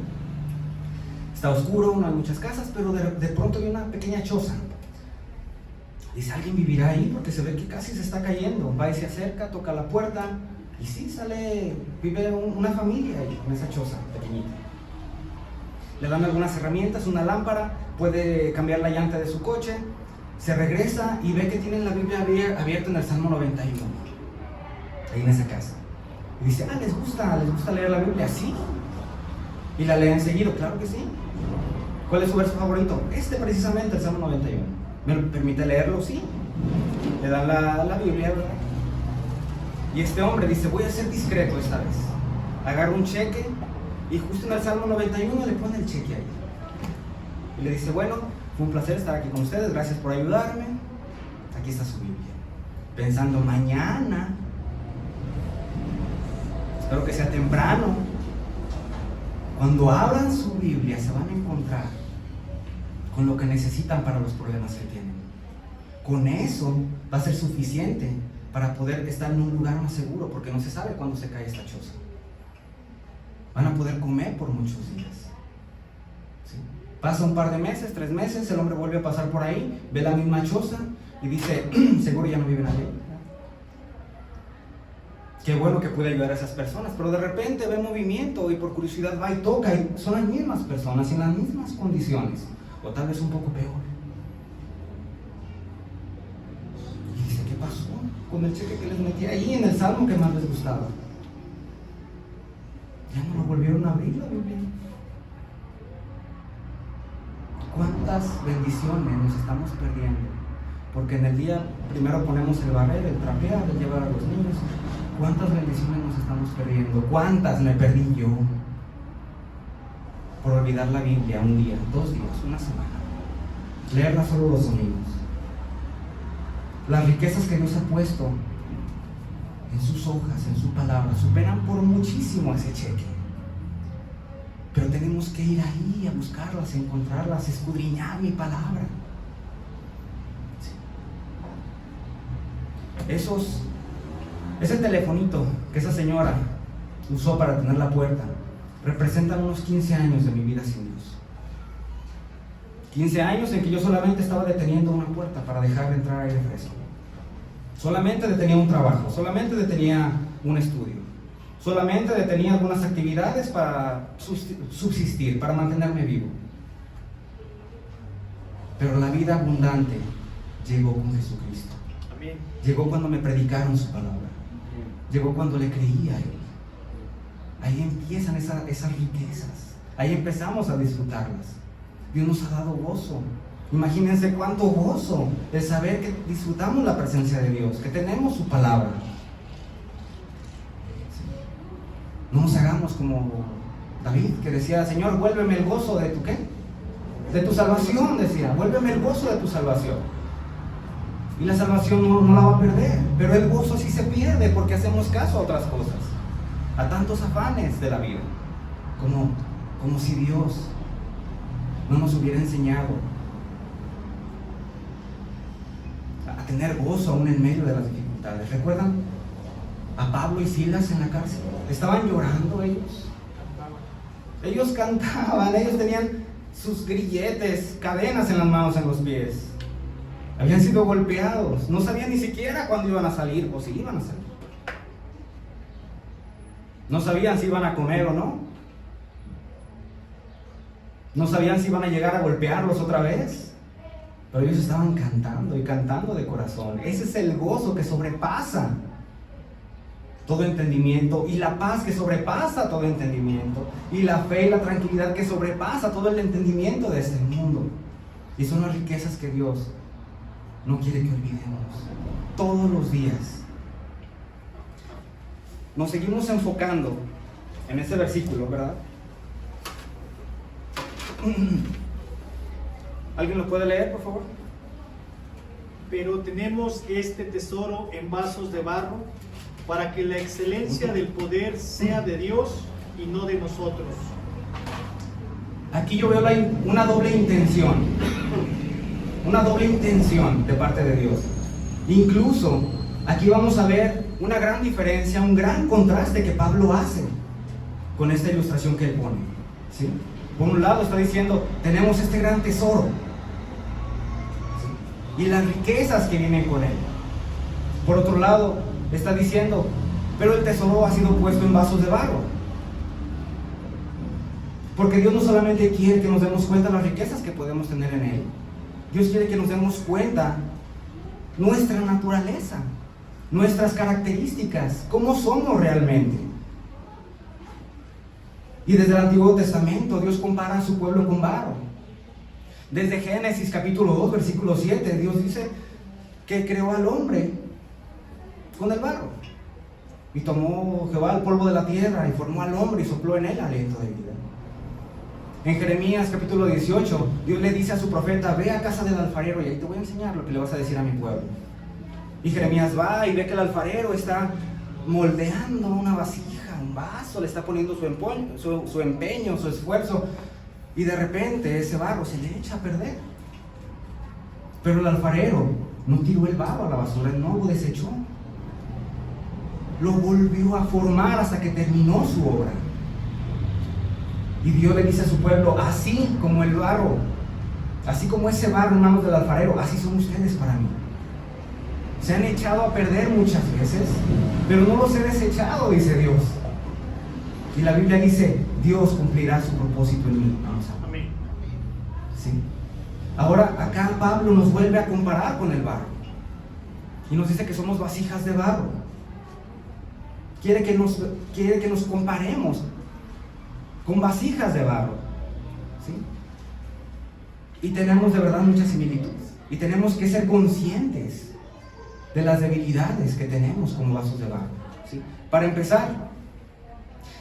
Speaker 1: Está oscuro, no hay muchas casas, pero de pronto hay una pequeña choza. Dice, ¿alguien vivirá ahí? Porque se ve que casi se está cayendo. Va y se acerca, toca la puerta y sí, vive una familia ahí en esa choza pequeñita. Le dan algunas herramientas, una lámpara, puede cambiar la llanta de su coche. Se regresa y ve que tienen la Biblia abierta en el Salmo 91, ahí en esa casa. Y dice, ¿les gusta leer la Biblia? Sí. Y la leen seguido, claro que sí. ¿Cuál es su verso favorito? Precisamente, el Salmo 91. ¿Me permite leerlo? Sí. Le dan la Biblia, ¿verdad? Y este hombre dice, voy a ser discreto esta vez. Agarra un cheque y justo en el Salmo 91 le pone el cheque ahí. Y le dice, bueno, fue un placer estar aquí con ustedes, gracias por ayudarme. Aquí está su Biblia. Pensando, mañana, espero que sea temprano, cuando abran su Biblia se van a encontrar con lo que necesitan para los problemas que tienen. Con eso va a ser suficiente para poder estar en un lugar más seguro, porque no se sabe cuándo se cae esta choza. Van a poder comer por muchos días. ¿Sí? Pasa un par de meses, 3 meses, el hombre vuelve a pasar por ahí, ve la misma choza y dice, seguro ya no vive nadie. Qué bueno que puede ayudar a esas personas, pero de repente ve movimiento y por curiosidad va y toca y son las mismas personas en las mismas condiciones, o tal vez un poco peor. Y dice, ¿qué pasó con el cheque que les metí ahí en el salmo que más les gustaba? Ya no lo volvieron a abrir la Biblia. ¿Cuántas bendiciones nos estamos perdiendo? Porque en el día primero ponemos el barrer, el trapear, el llevar a los niños. ¿Cuántas bendiciones nos estamos perdiendo? ¿Cuántas me perdí yo? Por olvidar la Biblia un día, 2 días, una semana. Leerla solo los domingos. Las riquezas que Dios ha puesto en sus hojas, en su palabra, superan por muchísimo ese cheque. Pero tenemos que ir ahí a buscarlas, a encontrarlas, a escudriñar mi palabra. Ese telefonito que esa señora usó para tener la puerta, representan unos 15 años de mi vida sin Dios. 15 años en que yo solamente estaba deteniendo una puerta para dejar de entrar aire fresco. Solamente detenía un trabajo, solamente detenía un estudio, solamente detenía algunas actividades para subsistir, para mantenerme vivo. Pero la vida abundante llegó con Jesucristo.
Speaker 2: Amén.
Speaker 1: Llegó cuando me predicaron su palabra. Llegó cuando le creí a Él. Ahí empiezan esas riquezas. Ahí empezamos a disfrutarlas. Dios nos ha dado gozo. Imagínense cuánto gozo el saber que disfrutamos la presencia de Dios, que tenemos su palabra. No nos hagamos como David, que decía: Señor, vuélveme el gozo de tu ¿qué? De tu salvación, decía, vuélveme el gozo de tu salvación. Y la salvación no la va a perder, pero el gozo sí se pierde porque hacemos caso a otras cosas, a tantos afanes de la vida, como si Dios no nos hubiera enseñado a tener gozo aún en medio de las dificultades. ¿Recuerdan a Pablo y Silas en la cárcel? Estaban llorando ellos. Ellos cantaban, ellos tenían sus grilletes, cadenas en las manos, en los pies. Habían sido golpeados, no sabían ni siquiera cuándo iban a salir o si iban a salir. No sabían si iban a comer o no. No sabían si iban a llegar a golpearlos otra vez. Pero ellos estaban cantando y cantando de corazón. Ese es el gozo que sobrepasa todo entendimiento, y la paz que sobrepasa todo entendimiento, y la fe y la tranquilidad que sobrepasa todo el entendimiento de este mundo. Y son las riquezas que Dios no quiere que olvidemos todos los días. Nos seguimos enfocando en ese versículo, ¿verdad? ¿Alguien lo puede leer, por favor?
Speaker 2: Pero tenemos este tesoro en vasos de barro, para que la excelencia del poder sea de Dios y no de nosotros.
Speaker 1: Aquí yo veo una doble intención. Una doble intención de parte de Dios. Incluso aquí vamos a ver una gran diferencia, un gran contraste que Pablo hace con esta ilustración que él pone, ¿sí? Por un lado está diciendo: tenemos este gran tesoro, ¿sí? Y las riquezas que vienen con él. Por otro lado está diciendo: pero el tesoro ha sido puesto en vasos de barro. Porque Dios no solamente quiere que nos demos cuenta de las riquezas que podemos tener en Él. Dios quiere que nos demos cuenta nuestra naturaleza, nuestras características, cómo somos realmente. Y desde el Antiguo Testamento Dios compara a su pueblo con barro. Desde Génesis capítulo 2 versículo 7, Dios dice que creó al hombre con el barro. Y tomó Jehová el polvo de la tierra y formó al hombre y sopló en él aliento de vida. En Jeremías capítulo 18, Dios le dice a su profeta: ve a casa del alfarero y ahí te voy a enseñar lo que le vas a decir a mi pueblo. Y Jeremías va y ve que el alfarero está moldeando una vasija, un vaso, le está poniendo su empeño, su esfuerzo, y de repente ese barro se le echa a perder. Pero el alfarero no tiró el barro a la basura, no lo desechó, lo volvió a formar hasta que terminó su obra. Y Dios le dice a su pueblo: así como el barro, así como ese barro en manos del alfarero, así son ustedes para mí. Se han echado a perder muchas veces, pero no los he desechado, dice Dios. Y la Biblia dice: Dios cumplirá su propósito en mí. Vamos a ver.
Speaker 2: Amén.
Speaker 1: ¿Sí? Ahora acá Pablo nos vuelve a comparar con el barro y nos dice que somos vasijas de barro. Quiere que nos comparemos con vasijas de barro, ¿sí? Y tenemos de verdad muchas similitudes, y tenemos que ser conscientes de las debilidades que tenemos como vasos de barro, ¿sí? Para empezar,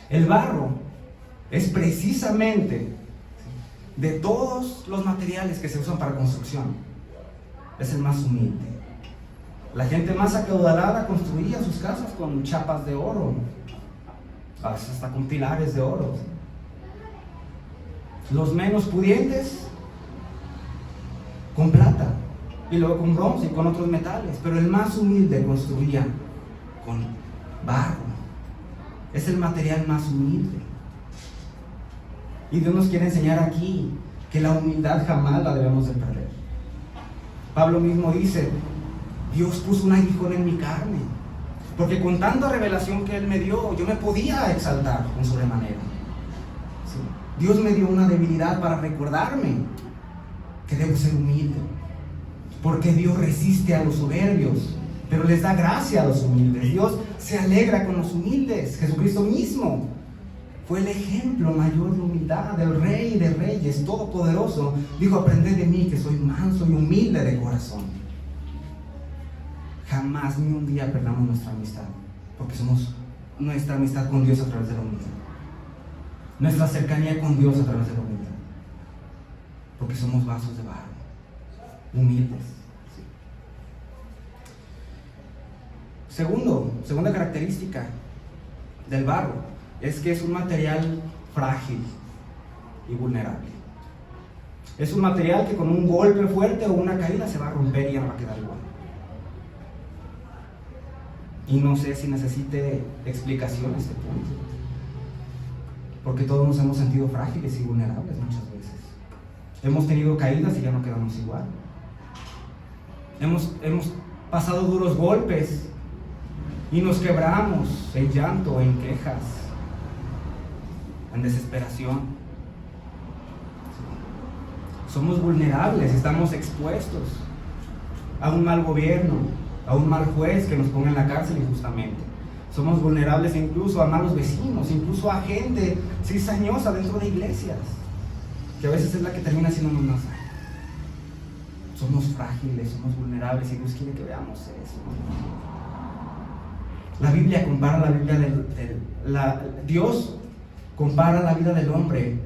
Speaker 1: el barro es precisamente, ¿sí?, de todos los materiales que se usan para construcción, es el más humilde. La gente más acaudalada construía sus casas con chapas de oro, a veces hasta con pilares de oro. Los menos pudientes con plata, y luego con bronce y con otros metales, pero el más humilde construía con barro. Es el material más humilde. Y Dios nos quiere enseñar aquí que la humildad jamás la debemos de perder. Pablo mismo dice, Dios puso un aguijón en mi carne, porque con tanta revelación que Él me dio, yo me podía exaltar en sobremanera. ¿Sí? Dios me dio una debilidad para recordarme que debo ser humilde, porque Dios resiste a los soberbios, pero les da gracia a los humildes. Dios se alegra con los humildes. Jesucristo mismo fue el ejemplo mayor de humildad, del Rey de Reyes, Todopoderoso. Dijo, aprended de mí que soy manso y humilde de corazón. Jamás ni un día perdamos nuestra amistad, porque somos nuestra amistad con Dios a través de la humildad. Nuestra cercanía con Dios a través de la humildad, porque somos vasos de barro, humildes. ¿Sí? Segunda característica del barro es que es un material frágil y vulnerable. Es un material que con un golpe fuerte o una caída se va a romper y ya no va a quedar igual. Y no sé si necesite explicación este punto, porque todos nos hemos sentido frágiles y vulnerables muchas veces. Hemos tenido caídas y ya no quedamos igual. Hemos pasado duros golpes y nos quebramos en llanto, en quejas, en desesperación. Somos vulnerables, estamos expuestos a un mal gobierno, a un mal juez que nos ponga en la cárcel injustamente. Somos vulnerables incluso a malos vecinos, incluso a gente cizañosa dentro de iglesias, que a veces es la que termina siendo más daño. Somos frágiles, somos vulnerables y Dios quiere que veamos eso. La Biblia compara la vida Dios compara la vida del hombre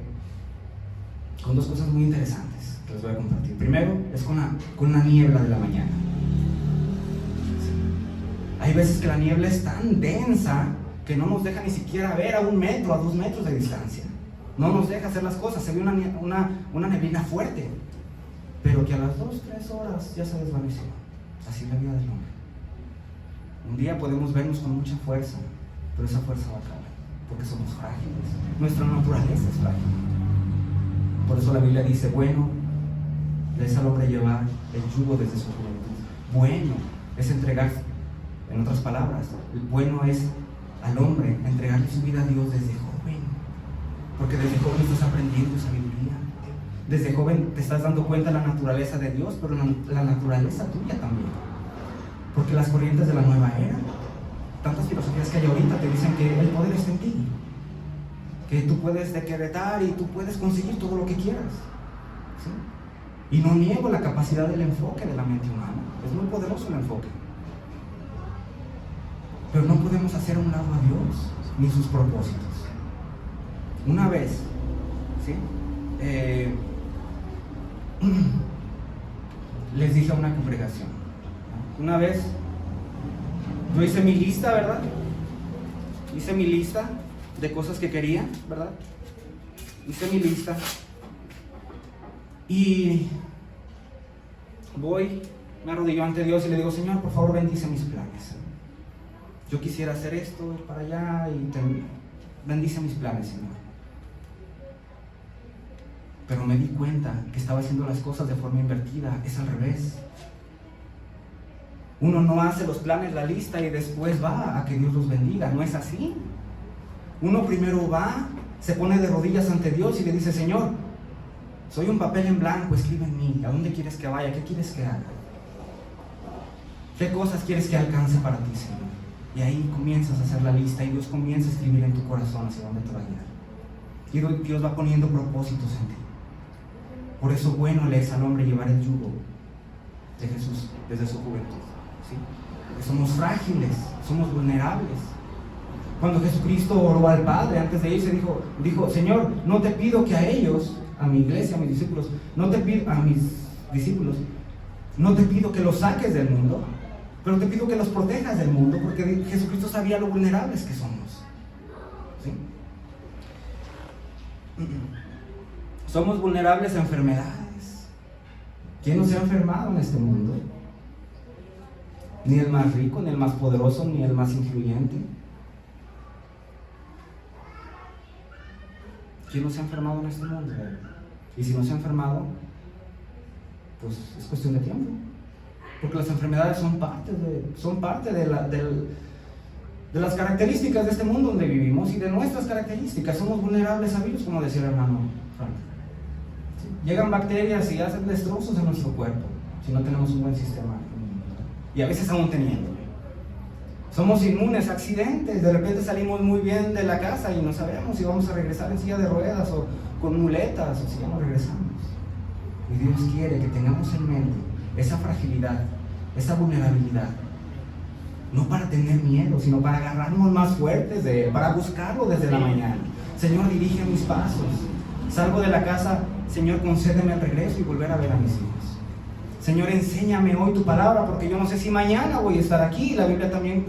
Speaker 1: con dos cosas muy interesantes que les voy a compartir. Primero es con la niebla de la mañana. Hay veces que la niebla es tan densa que no nos deja ni siquiera ver a 1 metro, a 2 metros de distancia. No nos deja hacer las cosas. Se ve una neblina fuerte, pero que a las 2-3 horas ya se desvaneció. Así es la vida del hombre. Un día podemos vernos con mucha fuerza, pero esa fuerza va a acabar, porque somos frágiles. Nuestra naturaleza es frágil. Por eso la Biblia dice, bueno es al hombre llevar el yugo desde su juventud. Bueno es entregar, en otras palabras, bueno es al hombre entregarle su vida a Dios desde joven, porque desde joven estás aprendiendo sabiduría. Desde joven te estás dando cuenta de la naturaleza de Dios, pero la naturaleza tuya también. Porque las corrientes de la nueva era, tantas filosofías que hay ahorita, te dicen que el poder está en ti, que tú puedes decretar y tú puedes conseguir todo lo que quieras. ¿Sí? Y no niego la capacidad del enfoque de la mente humana, es muy poderoso el enfoque, pero no podemos hacer a un lado a Dios ni sus propósitos. Una vez, ¿sí? Les dije a una congregación, una vez yo hice mi lista, ¿verdad? Hice mi lista de cosas que quería, ¿verdad? Hice mi lista y me arrodillo ante Dios y le digo, Señor, por favor, bendice mis planes. Yo quisiera hacer esto, ir para allá y bendice mis planes, Señor. Pero me di cuenta que estaba haciendo las cosas de forma invertida, es al revés. Uno no hace los planes, la lista y después va a que Dios los bendiga, no es así. Uno primero va, se pone de rodillas ante Dios y le dice, Señor, soy un papel en blanco, escribe en mí, ¿a dónde quieres que vaya? ¿Qué quieres que haga? ¿Qué cosas quieres que alcance para ti, Señor? Y ahí comienzas a hacer la lista y Dios comienza a escribir en tu corazón hacia dónde te va a guiar. Y Dios va poniendo propósitos en ti. Por eso bueno le es al hombre llevar el yugo de Jesús desde su juventud. ¿Sí? Porque somos frágiles, somos vulnerables. Cuando Jesucristo oró al Padre antes de irse, dijo, Señor, no te pido que a ellos, a mi iglesia, a mis discípulos, no te pido que los saques del mundo, pero te pido que los protejas del mundo, porque Jesucristo sabía lo vulnerables que somos. ¿Sí? Somos vulnerables a enfermedades. ¿Quién no se ha enfermado en este mundo? Ni el más rico, ni el más poderoso, ni el más influyente. ¿Quién no se ha enfermado en este mundo? Y si no se ha enfermado, pues es cuestión de tiempo. Porque las enfermedades son parte de las características de este mundo donde vivimos y de nuestras características. Somos vulnerables a virus, como decía el hermano Frank. ¿Sí? Llegan bacterias y hacen destrozos en nuestro cuerpo si no tenemos un buen sistema inmunitario. Y a veces aún teniendo. Somos inmunes a accidentes. De repente salimos muy bien de la casa y no sabemos si vamos a regresar en silla de ruedas o con muletas o si ya no regresamos. Y Dios quiere que tengamos en mente esa fragilidad, esa vulnerabilidad. No para tener miedo, sino para agarrarnos más fuertes de Él, para buscarlo desde la mañana. Señor, dirige mis pasos. Salgo de la casa, Señor, concédeme el regreso y volver a ver a mis hijos. Señor, enséñame hoy tu palabra, porque yo no sé si mañana voy a estar aquí. La Biblia también,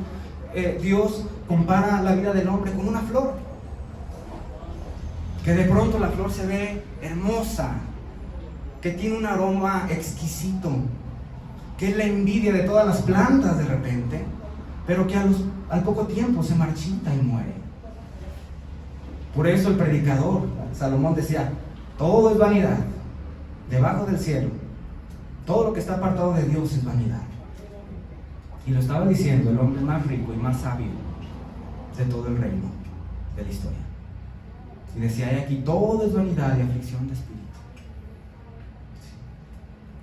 Speaker 1: Dios compara la vida del hombre con una flor. Que de pronto la flor se ve hermosa, que tiene un aroma exquisito, que es la envidia de todas las plantas de repente, pero que al poco tiempo se marchita y muere. Por eso el predicador, Salomón, decía, todo es vanidad, debajo del cielo. Todo lo que está apartado de Dios es vanidad. Y lo estaba diciendo el hombre más rico y más sabio de todo el reino de la historia. Y decía, he aquí, todo es vanidad y aflicción de espíritu.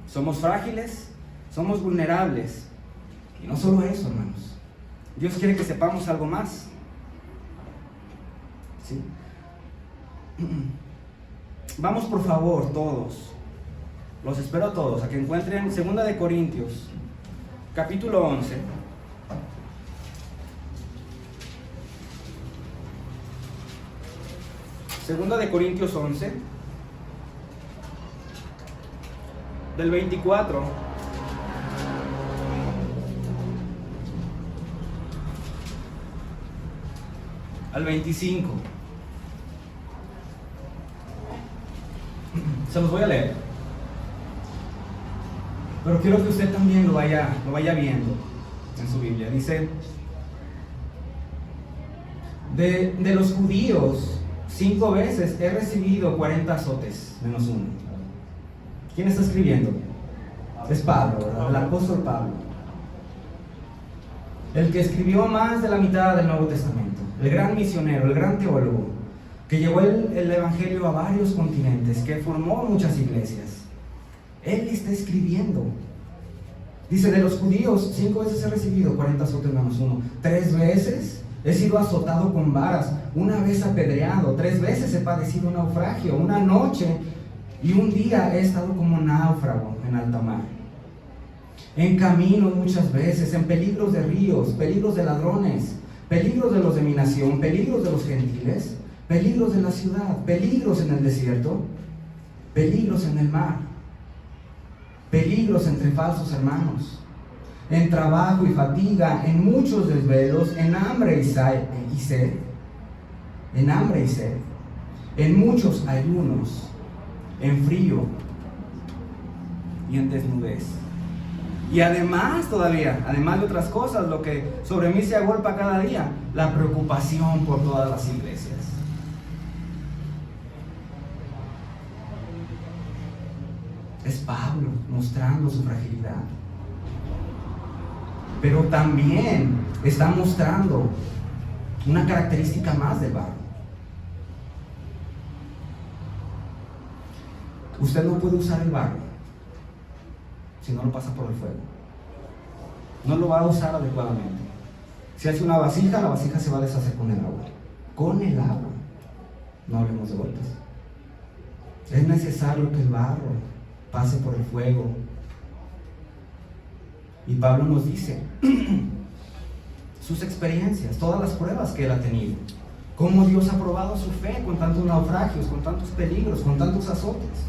Speaker 1: Somos frágiles, somos vulnerables. Y no solo eso, hermanos. Dios quiere que sepamos algo más. ¿Sí? Vamos por favor todos, los espero a todos, a que encuentren 2 de Corintios, capítulo 11. Segunda de Corintios 11, del 24 al 25. Se los voy a leer, pero quiero que usted también lo vaya viendo en su Biblia. Dice, de los judíos 5 veces he recibido 40 azotes, menos uno. ¿Quién está escribiendo? Es Pablo, ¿verdad? El apóstol Pablo, el que escribió más de la mitad del Nuevo Testamento, el gran misionero, el gran teólogo, que llevó el evangelio a varios continentes, que formó muchas iglesias. Él está escribiendo. Dice, de los judíos 5 veces he recibido 40 azotes menos uno. 3 veces he sido azotado con varas, 1 vez apedreado, 3 veces he padecido un naufragio, 1 noche y 1 día he estado como náufrago en alta mar. En camino muchas veces, en peligros de ríos, peligros de ladrones, peligros de los de mi nación, peligros de los gentiles, peligros de la ciudad, peligros en el desierto, peligros en el mar, peligros entre falsos hermanos, en trabajo y fatiga, en muchos desvelos, en hambre y sed, en muchos ayunos, en frío y en desnudez. Y además de otras cosas, lo que sobre mí se agolpa cada día, la preocupación por todas las iglesias. Es Pablo mostrando su fragilidad, pero también está mostrando una característica más del barro. Usted no puede usar el barro si no lo pasa por el fuego. No lo va a usar adecuadamente. Si hace una vasija, la vasija se va a deshacer con el agua. Con el agua. No hablemos de golpes. Es necesario que el barro pase por el fuego. Y Pablo nos dice sus experiencias, todas las pruebas que él ha tenido, cómo Dios ha probado su fe con tantos naufragios, con tantos peligros, con tantos azotes.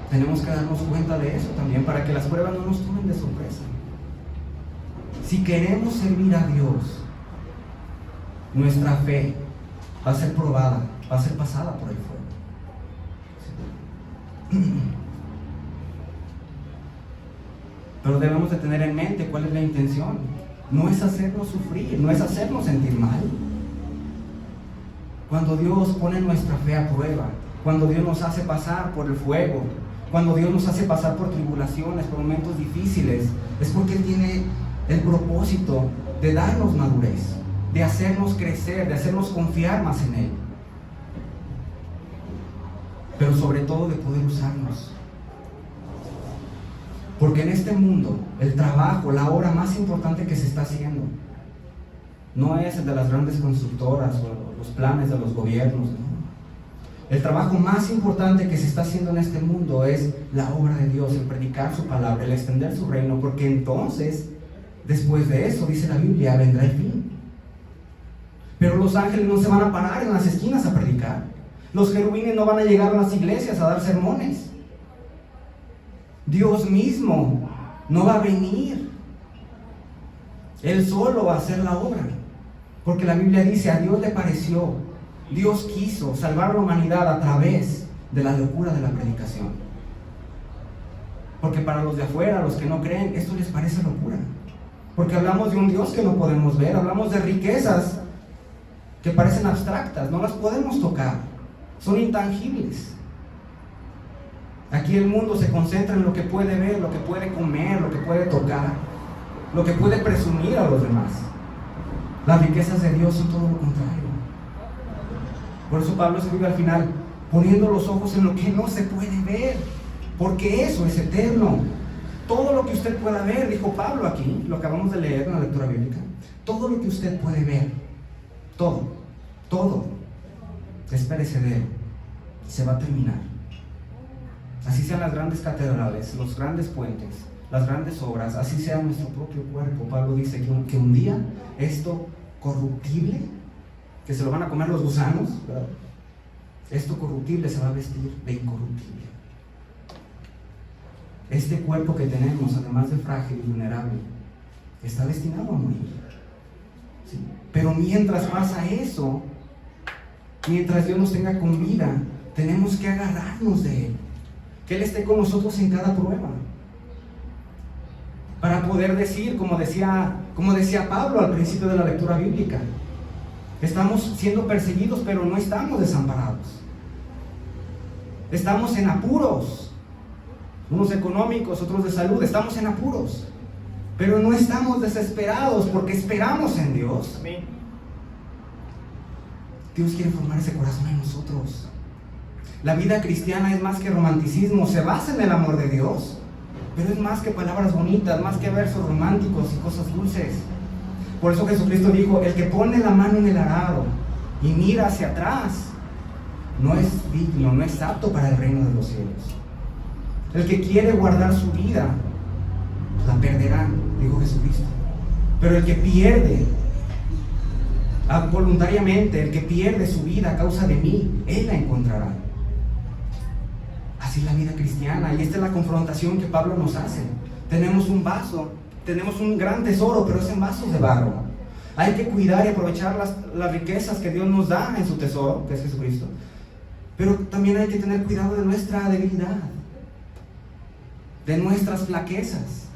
Speaker 1: Tenemos que darnos cuenta de eso también, para que las pruebas no nos tomen de sorpresa. Si queremos servir a Dios, nuestra fe va a ser probada, va a ser pasada por el fuego. Pero debemos de tener en mente cuál es la intención. No es hacernos sufrir, no es hacernos sentir mal. Cuando Dios pone nuestra fe a prueba, cuando Dios nos hace pasar por el fuego, cuando Dios nos hace pasar por tribulaciones, por momentos difíciles, es porque Él tiene el propósito de darnos madurez, de hacernos crecer, de hacernos confiar más en Él. Pero sobre todo de poder usarnos. Porque en este mundo, el trabajo, la obra más importante que se está haciendo, no es el de las grandes constructoras o los planes de los gobiernos, ¿no? El trabajo más importante que se está haciendo en este mundo es la obra de Dios, el predicar su palabra, el extender su reino, porque entonces, después de eso, dice la Biblia, vendrá el fin. Pero los ángeles no se van a parar en las esquinas a predicar. Los querubines no van a llegar a las iglesias a dar sermones. Dios mismo no va a venir Él solo va a hacer la obra. Porque la Biblia dice, a Dios le pareció, Dios quiso salvar a la humanidad a través de la locura de la predicación. Porque para los de afuera, los que no creen, esto les parece locura. Porque hablamos de un Dios que no podemos ver, hablamos de riquezas que parecen abstractas, no las podemos tocar, son intangibles. Aquí el mundo se concentra en lo que puede ver, lo que puede comer, lo que puede tocar, lo que puede presumir a los demás. Las riquezas de Dios son todo lo contrario. Por eso Pablo escribe al final, poniendo los ojos en lo que no se puede ver, porque eso es eterno. Todo lo que usted pueda ver, dijo Pablo aquí, lo acabamos de leer en la lectura bíblica, todo lo que usted puede ver, todo, es perecedero, se va a terminar. Así sean las grandes catedrales, los grandes puentes, las grandes obras, así sea nuestro propio cuerpo. Pablo dice que un día esto corruptible, que se lo van a comer los gusanos, ¿verdad? Esto corruptible se va a vestir de incorruptible. Este cuerpo que tenemos, además de frágil y vulnerable, está destinado a morir. ¿Sí? Pero mientras pasa eso, mientras Dios nos tenga con vida, tenemos que agarrarnos de Él, que Él esté con nosotros en cada prueba, para poder decir, como decía Pablo al principio de la lectura bíblica, estamos siendo perseguidos, pero no estamos desamparados. Estamos en apuros, unos económicos, otros de salud, estamos en apuros, pero no estamos desesperados porque esperamos en Dios.
Speaker 2: Amén.
Speaker 1: Dios quiere formar ese corazón en nosotros. La vida cristiana es más que romanticismo, se basa en el amor de Dios, pero es más que palabras bonitas, más que versos románticos y cosas dulces. Por eso Jesucristo dijo, el que pone la mano en el arado y mira hacia atrás, no es digno, no es apto para el reino de los cielos. El que quiere guardar su vida, la perderá, dijo Jesucristo. Pero el que pierde voluntariamente, el que pierde su vida a causa de mí, él la encontrará. Así es la vida cristiana, y esta es la confrontación que Pablo nos hace. Tenemos un vaso, tenemos un gran tesoro, pero es en vasos de barro. Hay que cuidar y aprovechar las riquezas que Dios nos da en su tesoro, que es Jesucristo. Pero también hay que tener cuidado de nuestra debilidad, de nuestras flaquezas,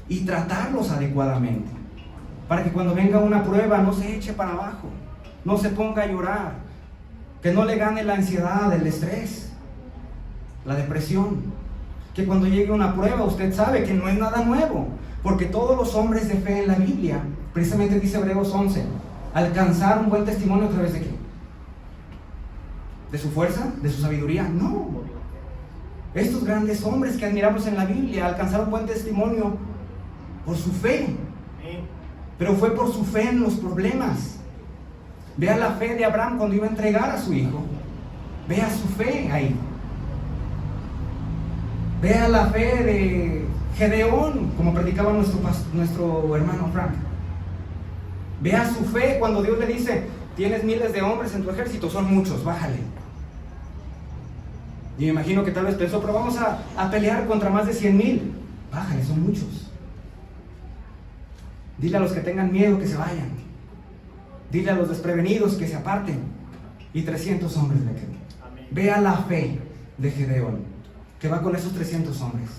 Speaker 1: y tratarlos adecuadamente, para que cuando venga una prueba no se eche para abajo, no se ponga a llorar, que no le gane la ansiedad, el estrés, la depresión. Que cuando llegue una prueba usted sabe que no es nada nuevo, porque todos los hombres de fe en la Biblia, precisamente dice Hebreos 11, alcanzaron buen testimonio a través de qué? ¿De su fuerza? ¿De su sabiduría? No. Estos grandes hombres que admiramos en la Biblia alcanzaron buen testimonio por su fe, pero fue por su fe en los problemas. Vea la fe de Abraham cuando iba a entregar a su hijo. Vea su fe ahí. Vea la fe de Gedeón, como predicaba nuestro hermano Frank. Vea su fe cuando Dios le dice, tienes miles de hombres en tu ejército, son muchos, bájale. Y me imagino que tal vez pensó, pero vamos a pelear contra más de 100,000. Bájale, son muchos. Dile a los que tengan miedo que se vayan. Dile a los desprevenidos que se aparten. Y 300 hombres le quedan. Vea la fe de Gedeón, que va con esos 300 hombres.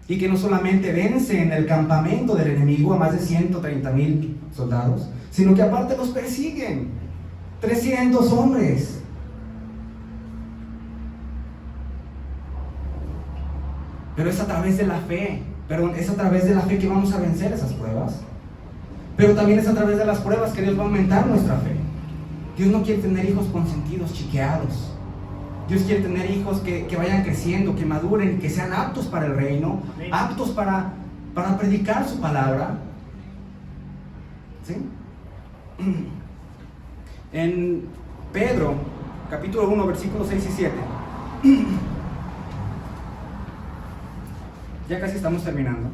Speaker 1: y que no solamente vence en el campamento del enemigo a más de 130,000 soldados, sino que aparte los persiguen. 300 hombres. Pero es a través de la fe, es a través de la fe que vamos a vencer esas pruebas. Pero también es a través de las pruebas que Dios va a aumentar nuestra fe. Dios no quiere tener hijos consentidos, chiqueados. Dios quiere tener hijos que vayan creciendo, que maduren, que sean aptos para el reino, aptos para predicar su palabra. ¿Sí? En Pedro, capítulo 1, versículos 6 y 7. Ya casi estamos terminando.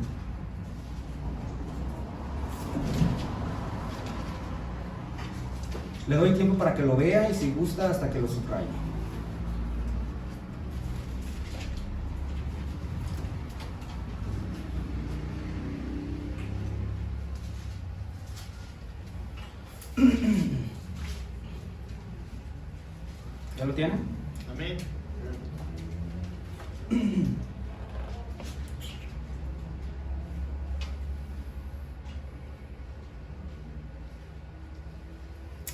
Speaker 1: Le doy tiempo para que lo vea y si gusta hasta que lo subraye. ¿Ya lo tiene?
Speaker 2: Amén.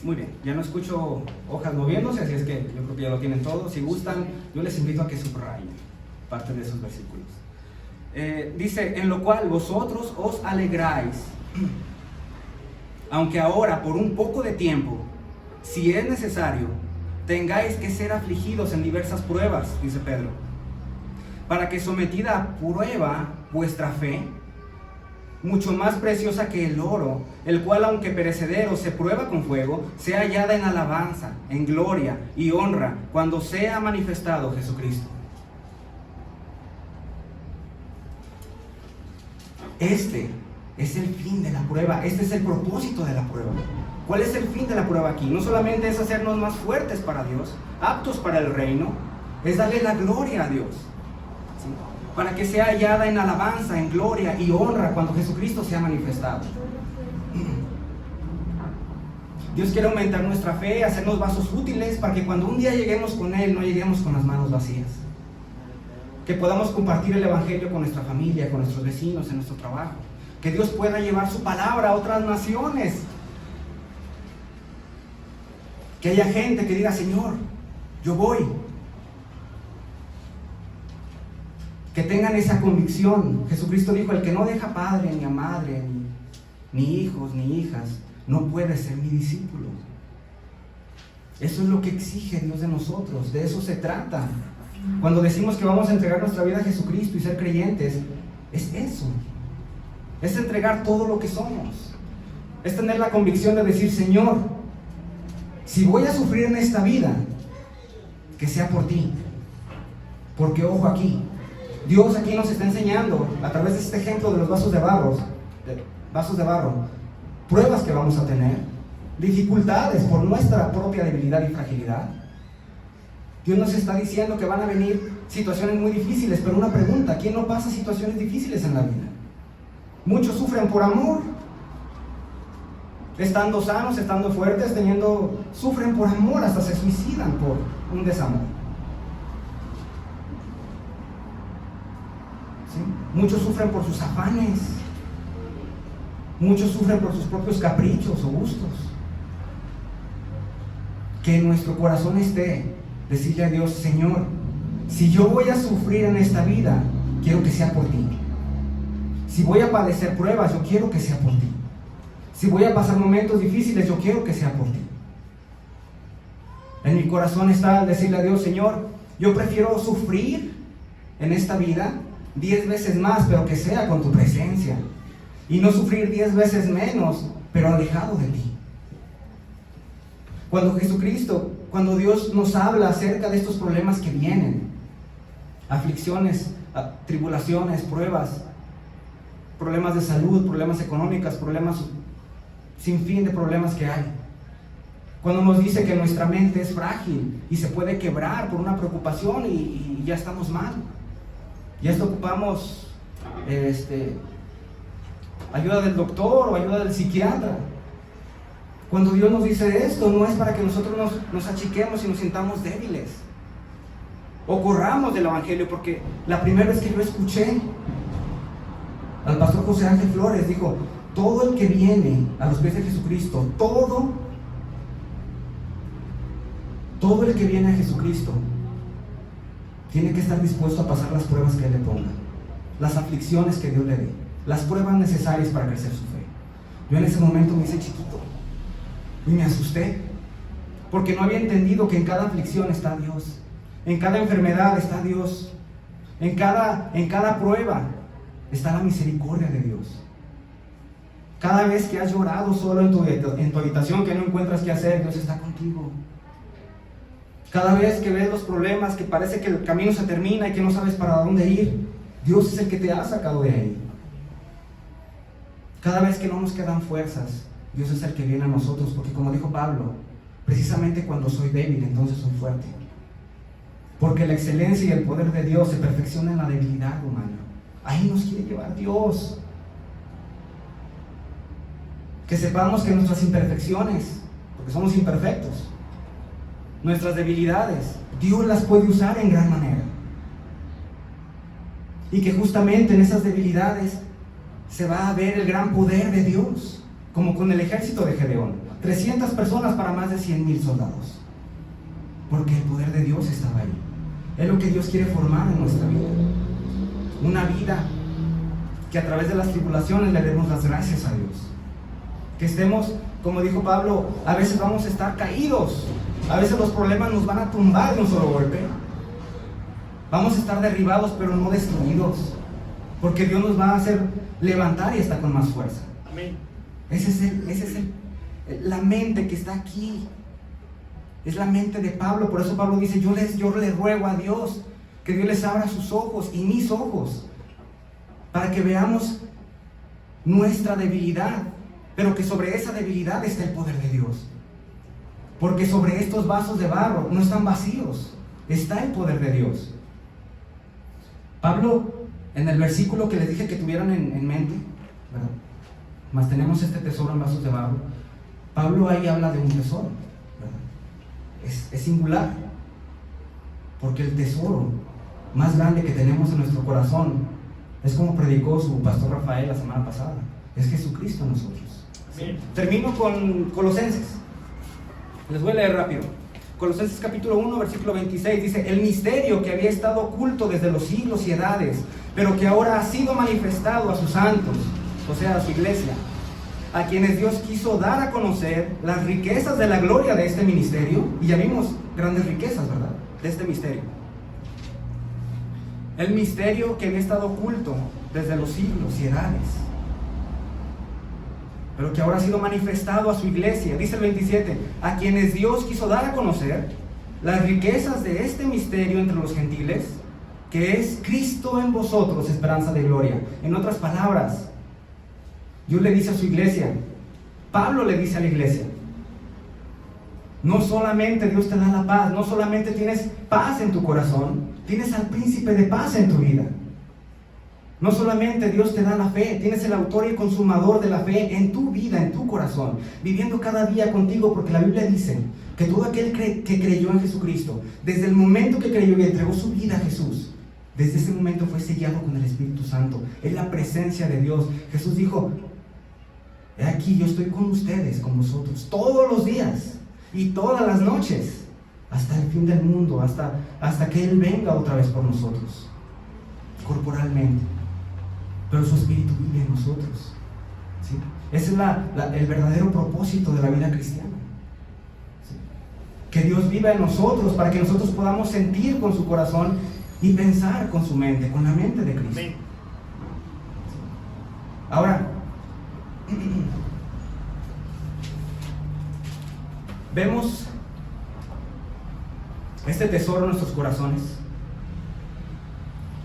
Speaker 1: Muy bien, ya no escucho hojas moviéndose, así es que yo creo que ya lo tienen todo. Si gustan, yo les invito a que subrayen parte de esos versículos. Dice, en lo cual vosotros os alegráis, aunque ahora por un poco de tiempo, si es necesario, tengáis que ser afligidos en diversas pruebas, dice Pedro, para que sometida a prueba vuestra fe, mucho más preciosa que el oro, el cual aunque perecedero se prueba con fuego, sea hallada en alabanza, en gloria y honra, cuando sea manifestado Jesucristo. Este es el fin de la prueba, este es el propósito de la prueba. ¿Cuál es el fin de la prueba aquí? No solamente es hacernos más fuertes para Dios, aptos para el reino, es darle la gloria a Dios, ¿sí? Para que sea hallada en alabanza, en gloria y honra cuando Jesucristo sea manifestado. Dios quiere aumentar nuestra fe, hacernos vasos útiles para que cuando un día lleguemos con Él, no lleguemos con las manos vacías. Que podamos compartir el Evangelio con nuestra familia, con nuestros vecinos, en nuestro trabajo. Que Dios pueda llevar su palabra a otras naciones. Que haya gente que diga, Señor, yo voy. Que tengan esa convicción. Jesucristo dijo, el que no deja padre, ni a madre, ni hijos, ni hijas, no puede ser mi discípulo. Eso es lo que exige Dios de nosotros, de eso se trata. Cuando decimos que vamos a entregar nuestra vida a Jesucristo y ser creyentes, es eso. Es entregar todo lo que somos. Es tener la convicción de decir, Señor, si voy a sufrir en esta vida, que sea por ti. Porque ojo aquí, Dios aquí nos está enseñando, a través de este ejemplo de los vasos de barro, pruebas que vamos a tener, dificultades por nuestra propia debilidad y fragilidad. Dios nos está diciendo que van a venir situaciones muy difíciles, pero una pregunta, ¿quién no pasa situaciones difíciles en la vida? Muchos sufren por amor, estando sanos, estando fuertes, sufren por amor, hasta se suicidan por un desamor. ¿Sí? Muchos sufren por sus afanes, muchos sufren por sus propios caprichos o gustos. Que en nuestro corazón esté decirle a Dios, Señor, si yo voy a sufrir en esta vida, quiero que sea por ti. Si voy a padecer pruebas, yo quiero que sea por ti. Si voy a pasar momentos difíciles, yo quiero que sea por ti. En mi corazón está decirle a Dios, Señor, yo prefiero sufrir en esta vida 10 veces más, pero que sea con tu presencia. Y no sufrir 10 veces menos, pero alejado de ti. Cuando Dios nos habla acerca de estos problemas que vienen, aflicciones, tribulaciones, pruebas, problemas de salud, problemas económicos, problemas sin fin de problemas que hay. Cuando nos dice que nuestra mente es frágil y se puede quebrar por una preocupación y ya estamos mal. Ya ocupamos ayuda del doctor o ayuda del psiquiatra. Cuando Dios nos dice esto, no es para que nosotros nos achiquemos y nos sintamos débiles o corramos del Evangelio, porque la primera vez que yo escuché pastor José Ángel Flores dijo, todo el que viene a los pies de Jesucristo, todo el que viene a Jesucristo tiene que estar dispuesto a pasar las pruebas que Él le ponga, las aflicciones que Dios le dé, las pruebas necesarias para crecer su fe. Yo en ese momento me hice chiquito y me asusté, porque no había entendido que en cada aflicción está Dios, en cada enfermedad está Dios, en cada prueba está la misericordia de Dios. Cada vez que has llorado solo en tu habitación, que no encuentras qué hacer, Dios está contigo. Cada vez que ves los problemas, que parece que el camino se termina y que no sabes para dónde ir, Dios es el que te ha sacado de ahí. Cada vez que no nos quedan fuerzas, Dios es el que viene a nosotros, porque como dijo Pablo, precisamente cuando soy débil, entonces soy fuerte. Porque la excelencia y el poder de Dios se perfecciona en la debilidad humana. Ahí nos quiere llevar Dios. Que sepamos que nuestras imperfecciones, porque somos imperfectos, nuestras debilidades, Dios las puede usar en gran manera. Y que justamente en esas debilidades se va a ver el gran poder de Dios, como con el ejército de Gedeón, 300 personas para más de 100,000 soldados, porque el poder de Dios estaba ahí. Es lo que Dios quiere formar en nuestra vida, una vida que a través de las tribulaciones le demos las gracias a Dios, que estemos, como dijo Pablo, a veces vamos a estar caídos, a veces los problemas nos van a tumbar de un solo golpe, vamos a estar derribados pero no destruidos, porque Dios nos va a hacer levantar y estar con más fuerza.
Speaker 2: Amén.
Speaker 1: Esa es la mente que está aquí. Es la mente de Pablo. Por eso Pablo dice, yo le ruego a Dios que Dios les abra sus ojos y mis ojos, para que veamos nuestra debilidad, pero que sobre esa debilidad está el poder de Dios. Porque sobre estos vasos de barro no están vacíos, está el poder de Dios. Pablo, en el versículo que les dije que tuvieran en mente, ¿verdad? Mas tenemos este tesoro en vasos de barro. Pablo ahí habla de un tesoro, ¿verdad? Es singular, porque el tesoro más grande que tenemos en nuestro corazón es como predicó su pastor Rafael la semana pasada, es Jesucristo en nosotros.
Speaker 2: Amén.
Speaker 1: Termino con Colosenses. Les voy a leer rápido. Colosenses capítulo 1, versículo 26 dice: el misterio que había estado oculto desde los siglos y edades, pero que ahora ha sido manifestado a sus santos, o sea, a su iglesia, a quienes Dios quiso dar a conocer las riquezas de la gloria de este ministerio. Y ya vimos grandes riquezas, ¿verdad?, de este misterio. El misterio que había estado oculto desde los siglos y edades, pero que ahora ha sido manifestado a su iglesia. Dice el 27, a quienes Dios quiso dar a conocer las riquezas de este misterio entre los gentiles, que es Cristo en vosotros, esperanza de gloria. En otras palabras, Dios le dice a su iglesia, Pablo le dice a la iglesia, no solamente Dios te da la paz, no solamente tienes paz en tu corazón, tienes al príncipe de paz en tu vida. No solamente Dios te da la fe, tienes el autor y consumador de la fe en tu vida, en tu corazón, viviendo cada día contigo, porque la Biblia dice que todo aquel que creyó en Jesucristo, desde el momento que creyó y entregó su vida a Jesús, desde ese momento fue sellado con el Espíritu Santo. Es la presencia de Dios. Jesús dijo, he aquí, yo estoy con ustedes, con vosotros, todos los días y todas las noches, hasta el fin del mundo, hasta que Él venga otra vez por nosotros, corporalmente. Pero su Espíritu vive en nosotros, ¿sí? Ese es el verdadero propósito de la vida cristiana, ¿sí? Que Dios viva en nosotros para que nosotros podamos sentir con su corazón y pensar con su mente, con la mente de Cristo.
Speaker 2: Amén.
Speaker 1: Ahora, vemos este tesoro en nuestros corazones,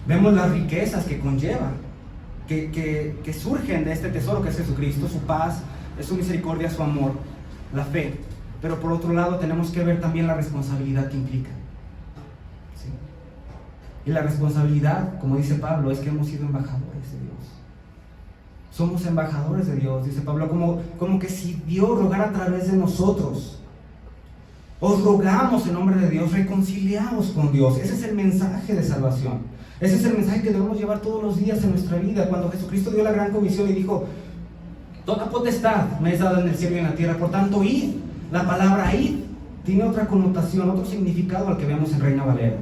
Speaker 1: vemos las riquezas que conlleva, que surgen de este tesoro que es Jesucristo, su paz, su misericordia, su amor, la fe. Pero por otro lado tenemos que ver también la responsabilidad que implica, ¿sí? Y la responsabilidad, como dice Pablo, es que hemos sido embajadores de Dios. Somos embajadores de Dios, dice Pablo, como que si Dios rogara a través de nosotros. Os rogamos en nombre de Dios, reconciliaos con Dios. Ese es el mensaje de salvación. Ese es el mensaje que debemos llevar todos los días en nuestra vida. Cuando Jesucristo dio la gran comisión y dijo: toda potestad me es dada en el cielo y en la tierra, por tanto id. La palabra id tiene otra connotación, otro significado al que vemos en Reina Valera.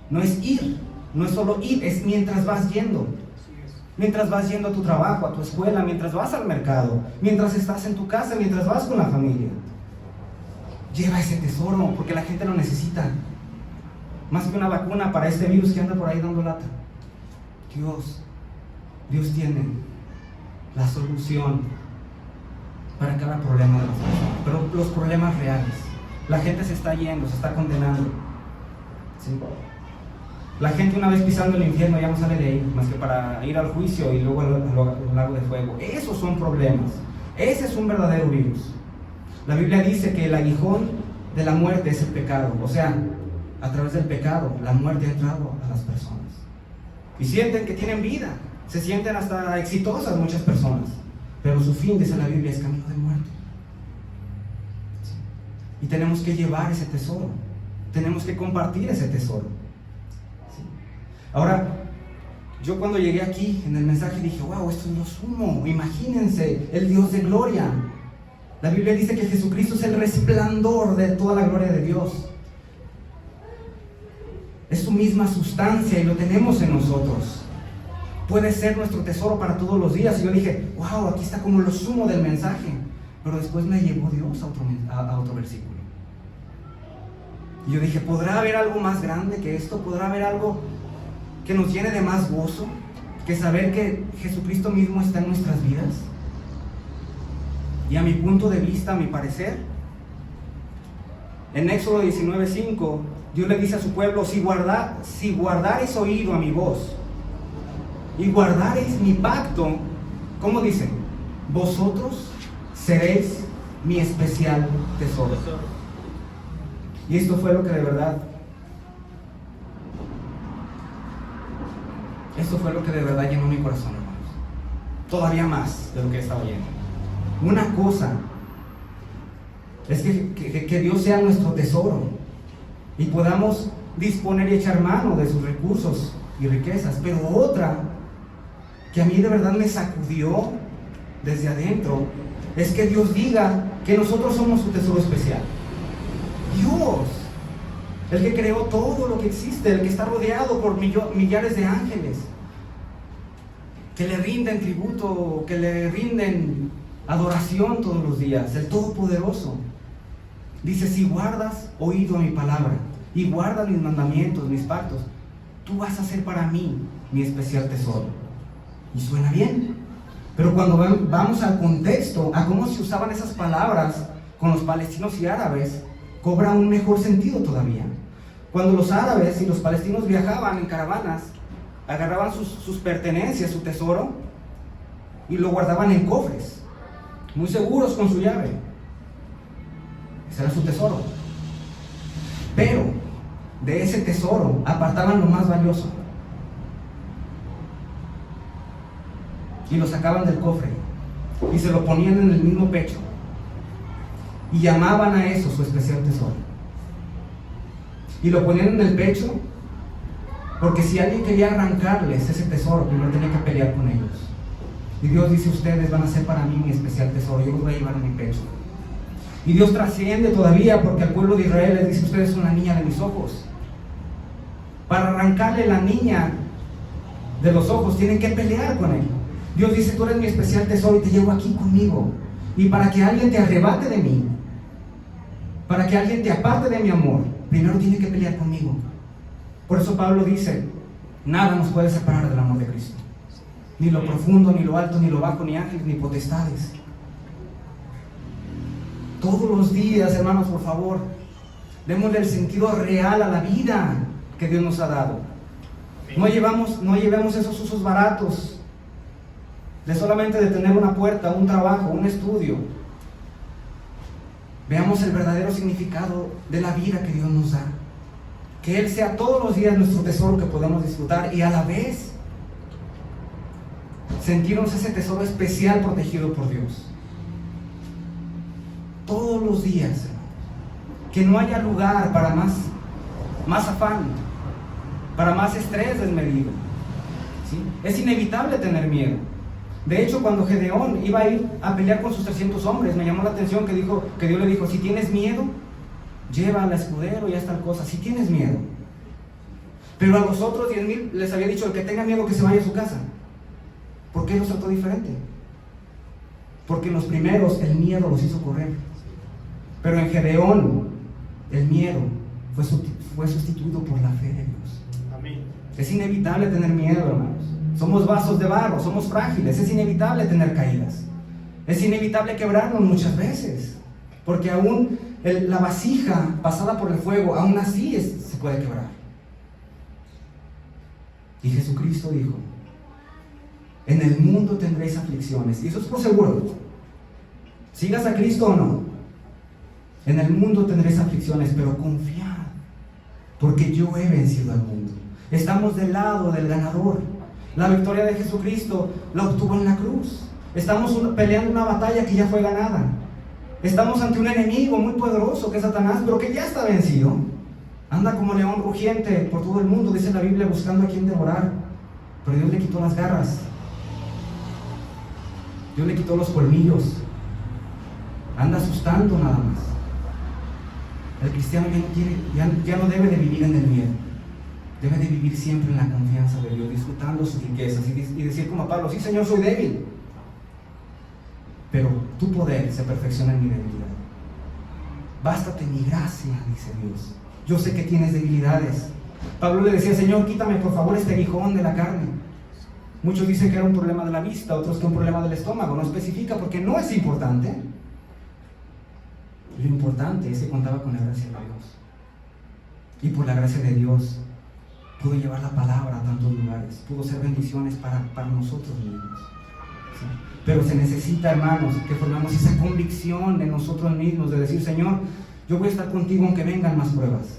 Speaker 1: No es ir, no es solo ir, es mientras vas yendo. Mientras vas yendo a tu trabajo, a tu escuela, mientras vas al mercado, mientras estás en tu casa, mientras vas con la familia. Lleva ese tesoro, porque la gente lo necesita. Más que una vacuna para este virus que anda por ahí dando lata. Dios tiene la solución para cada problema de la sociedad, pero los problemas reales. La gente se está yendo, se está condenando. ¿Sí? La gente, una vez pisando el infierno, ya no sale de ahí, más que para ir al juicio y luego al lago de fuego. Esos son problemas. Ese es un verdadero virus. La Biblia dice que el aguijón de la muerte es el pecado. O sea, a través del pecado, la muerte ha entrado a las personas. Y sienten que tienen vida. Se sienten hasta exitosas muchas personas. Pero su fin, dice la Biblia, es camino de muerte. ¿Sí? Y tenemos que llevar ese tesoro. Tenemos que compartir ese tesoro. ¿Sí? Ahora, yo cuando llegué aquí en el mensaje dije: wow, esto es lo sumo. Imagínense, el Dios de gloria. La Biblia dice que Jesucristo es el resplandor de toda la gloria de Dios. Es su misma sustancia y lo tenemos en nosotros. Puede ser nuestro tesoro para todos los días. Y yo dije: wow, aquí está como lo sumo del mensaje. Pero después me llevó Dios a otro versículo. Y yo dije: ¿podrá haber algo más grande que esto? ¿Podrá haber algo que nos llene de más gozo que saber que Jesucristo mismo está en nuestras vidas? Y a mi punto de vista, a mi parecer, en Éxodo 19:5, Dios le dice a su pueblo: si guardareis oído a mi voz y guardareis mi pacto, ¿cómo dice? Vosotros seréis mi especial tesoro. Y esto fue lo que de verdad, llenó mi corazón, hermanos. Todavía más de lo que estaba lleno. Una cosa es que Dios sea nuestro tesoro y podamos disponer y echar mano de sus recursos y riquezas. Pero otra, que a mí de verdad me sacudió desde adentro, es que Dios diga que nosotros somos su tesoro especial. Dios, el que creó todo lo que existe, el que está rodeado por millares de ángeles, que le rinden tributo, que le rinden adoración todos los días, el Todopoderoso. Dice: si guardas oído a mi palabra y guardas mis mandamientos, mis pactos, tú vas a ser para mí mi especial tesoro. Y suena bien, pero cuando vamos al contexto, a cómo se usaban esas palabras con los palestinos y árabes, cobra un mejor sentido todavía. Cuando los árabes y los palestinos viajaban en caravanas, agarraban sus pertenencias, su tesoro, y lo guardaban en cofres, muy seguros con su llave. Ese era su tesoro. Pero de ese tesoro apartaban lo más valioso y lo sacaban del cofre y se lo ponían en el mismo pecho y llamaban a eso su especial tesoro. Y lo ponían en el pecho porque si alguien quería arrancarles ese tesoro, primero tenía que pelear con ellos. Y Dios dice: ustedes van a ser para mí mi especial tesoro, yo los voy a llevar en mi pecho. Y Dios trasciende todavía, porque al pueblo de Israel les dice: ustedes son la niña de mis ojos. Para arrancarle la niña de los ojos tienen que pelear con él. Dios dice: tú eres mi especial tesoro y te llevo aquí conmigo. Y para que alguien te arrebate de mí, para que alguien te aparte de mi amor, primero tiene que pelear conmigo. Por eso Pablo dice: nada nos puede separar del amor de Cristo. Ni lo profundo, ni lo alto, ni lo bajo, ni ángeles, ni potestades. Todos los días, hermanos, por favor, démosle el sentido real a la vida que Dios nos ha dado. No llevemos esos usos baratos de solamente de tener una puerta, un trabajo, un estudio. Veamos el verdadero significado de la vida que Dios nos da. Que Él sea todos los días nuestro tesoro que podemos disfrutar, y a la vez sentirnos ese tesoro especial protegido por Dios. Todos los días, que no haya lugar para más afán, para más estrés desmedido. ¿Sí? Es inevitable tener miedo. De hecho, cuando Gedeón iba a ir a pelear con sus 300 hombres, me llamó la atención que Dios le dijo: si tienes miedo, lleva al escudero y haz tal cosa, si tienes miedo. Pero a los otros 10,000 les había dicho: el que tenga miedo que se vaya a su casa. ¿Por qué los trató diferente? Porque en los primeros el miedo los hizo correr. Pero en Gedeón el miedo fue sustituido por la fe de Dios.
Speaker 2: Amén. Es
Speaker 1: inevitable tener miedo, hermanos. Somos vasos de barro, somos frágiles. Es inevitable tener caídas. Es inevitable quebrarnos muchas veces. Porque aún la vasija pasada por el fuego, aún así se puede quebrar. Y Jesucristo dijo: en el mundo tendréis aflicciones. Y eso es por seguro. Sigas a Cristo o no, en el mundo tendréis aflicciones, pero confiad, porque yo he vencido al mundo. Estamos del lado del ganador. La victoria de Jesucristo la obtuvo en la cruz. Estamos peleando una batalla que ya fue ganada. Estamos ante un enemigo muy poderoso que es Satanás, pero que ya está vencido. Anda como león rugiente por todo el mundo, dice la Biblia, buscando a quien devorar. Pero Dios le quitó las garras. Dios le quitó los colmillos. Anda asustando nada más. El cristiano ya no debe de vivir en el miedo. Debe de vivir siempre en la confianza de Dios, disfrutando sus riquezas y decir como Pablo: sí, Señor, soy débil, pero tu poder se perfecciona en mi debilidad. Bástate mi gracia, dice Dios. Yo sé que tienes debilidades. Pablo le decía: Señor, quítame por favor este aguijón de la carne. Muchos dicen que era un problema de la vista, otros que un problema del estómago. No especifica porque no es importante. Lo importante es que contaba con la gracia de Dios. Y por la gracia de Dios pudo llevar la palabra a tantos lugares. Pudo ser bendiciones para nosotros mismos. ¿Sí? Pero se necesita, hermanos, que formemos esa convicción en nosotros mismos de decir: Señor, yo voy a estar contigo aunque vengan más pruebas.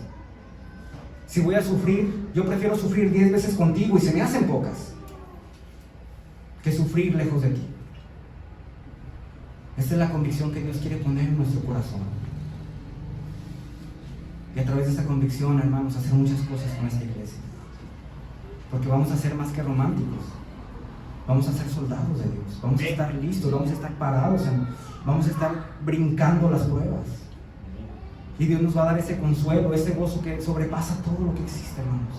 Speaker 1: Si voy a sufrir, yo prefiero sufrir 10 veces contigo, y se me hacen pocas, que sufrir lejos de ti. Esta es la convicción que Dios quiere poner en nuestro corazón. Y a través de esta convicción, hermanos, hacer muchas cosas con esta iglesia. Porque vamos a ser más que románticos. Vamos a ser soldados de Dios. Vamos a estar listos, vamos a estar parados, vamos a estar brincando las pruebas. Y Dios nos va a dar ese consuelo, ese gozo que sobrepasa todo lo que existe, hermanos.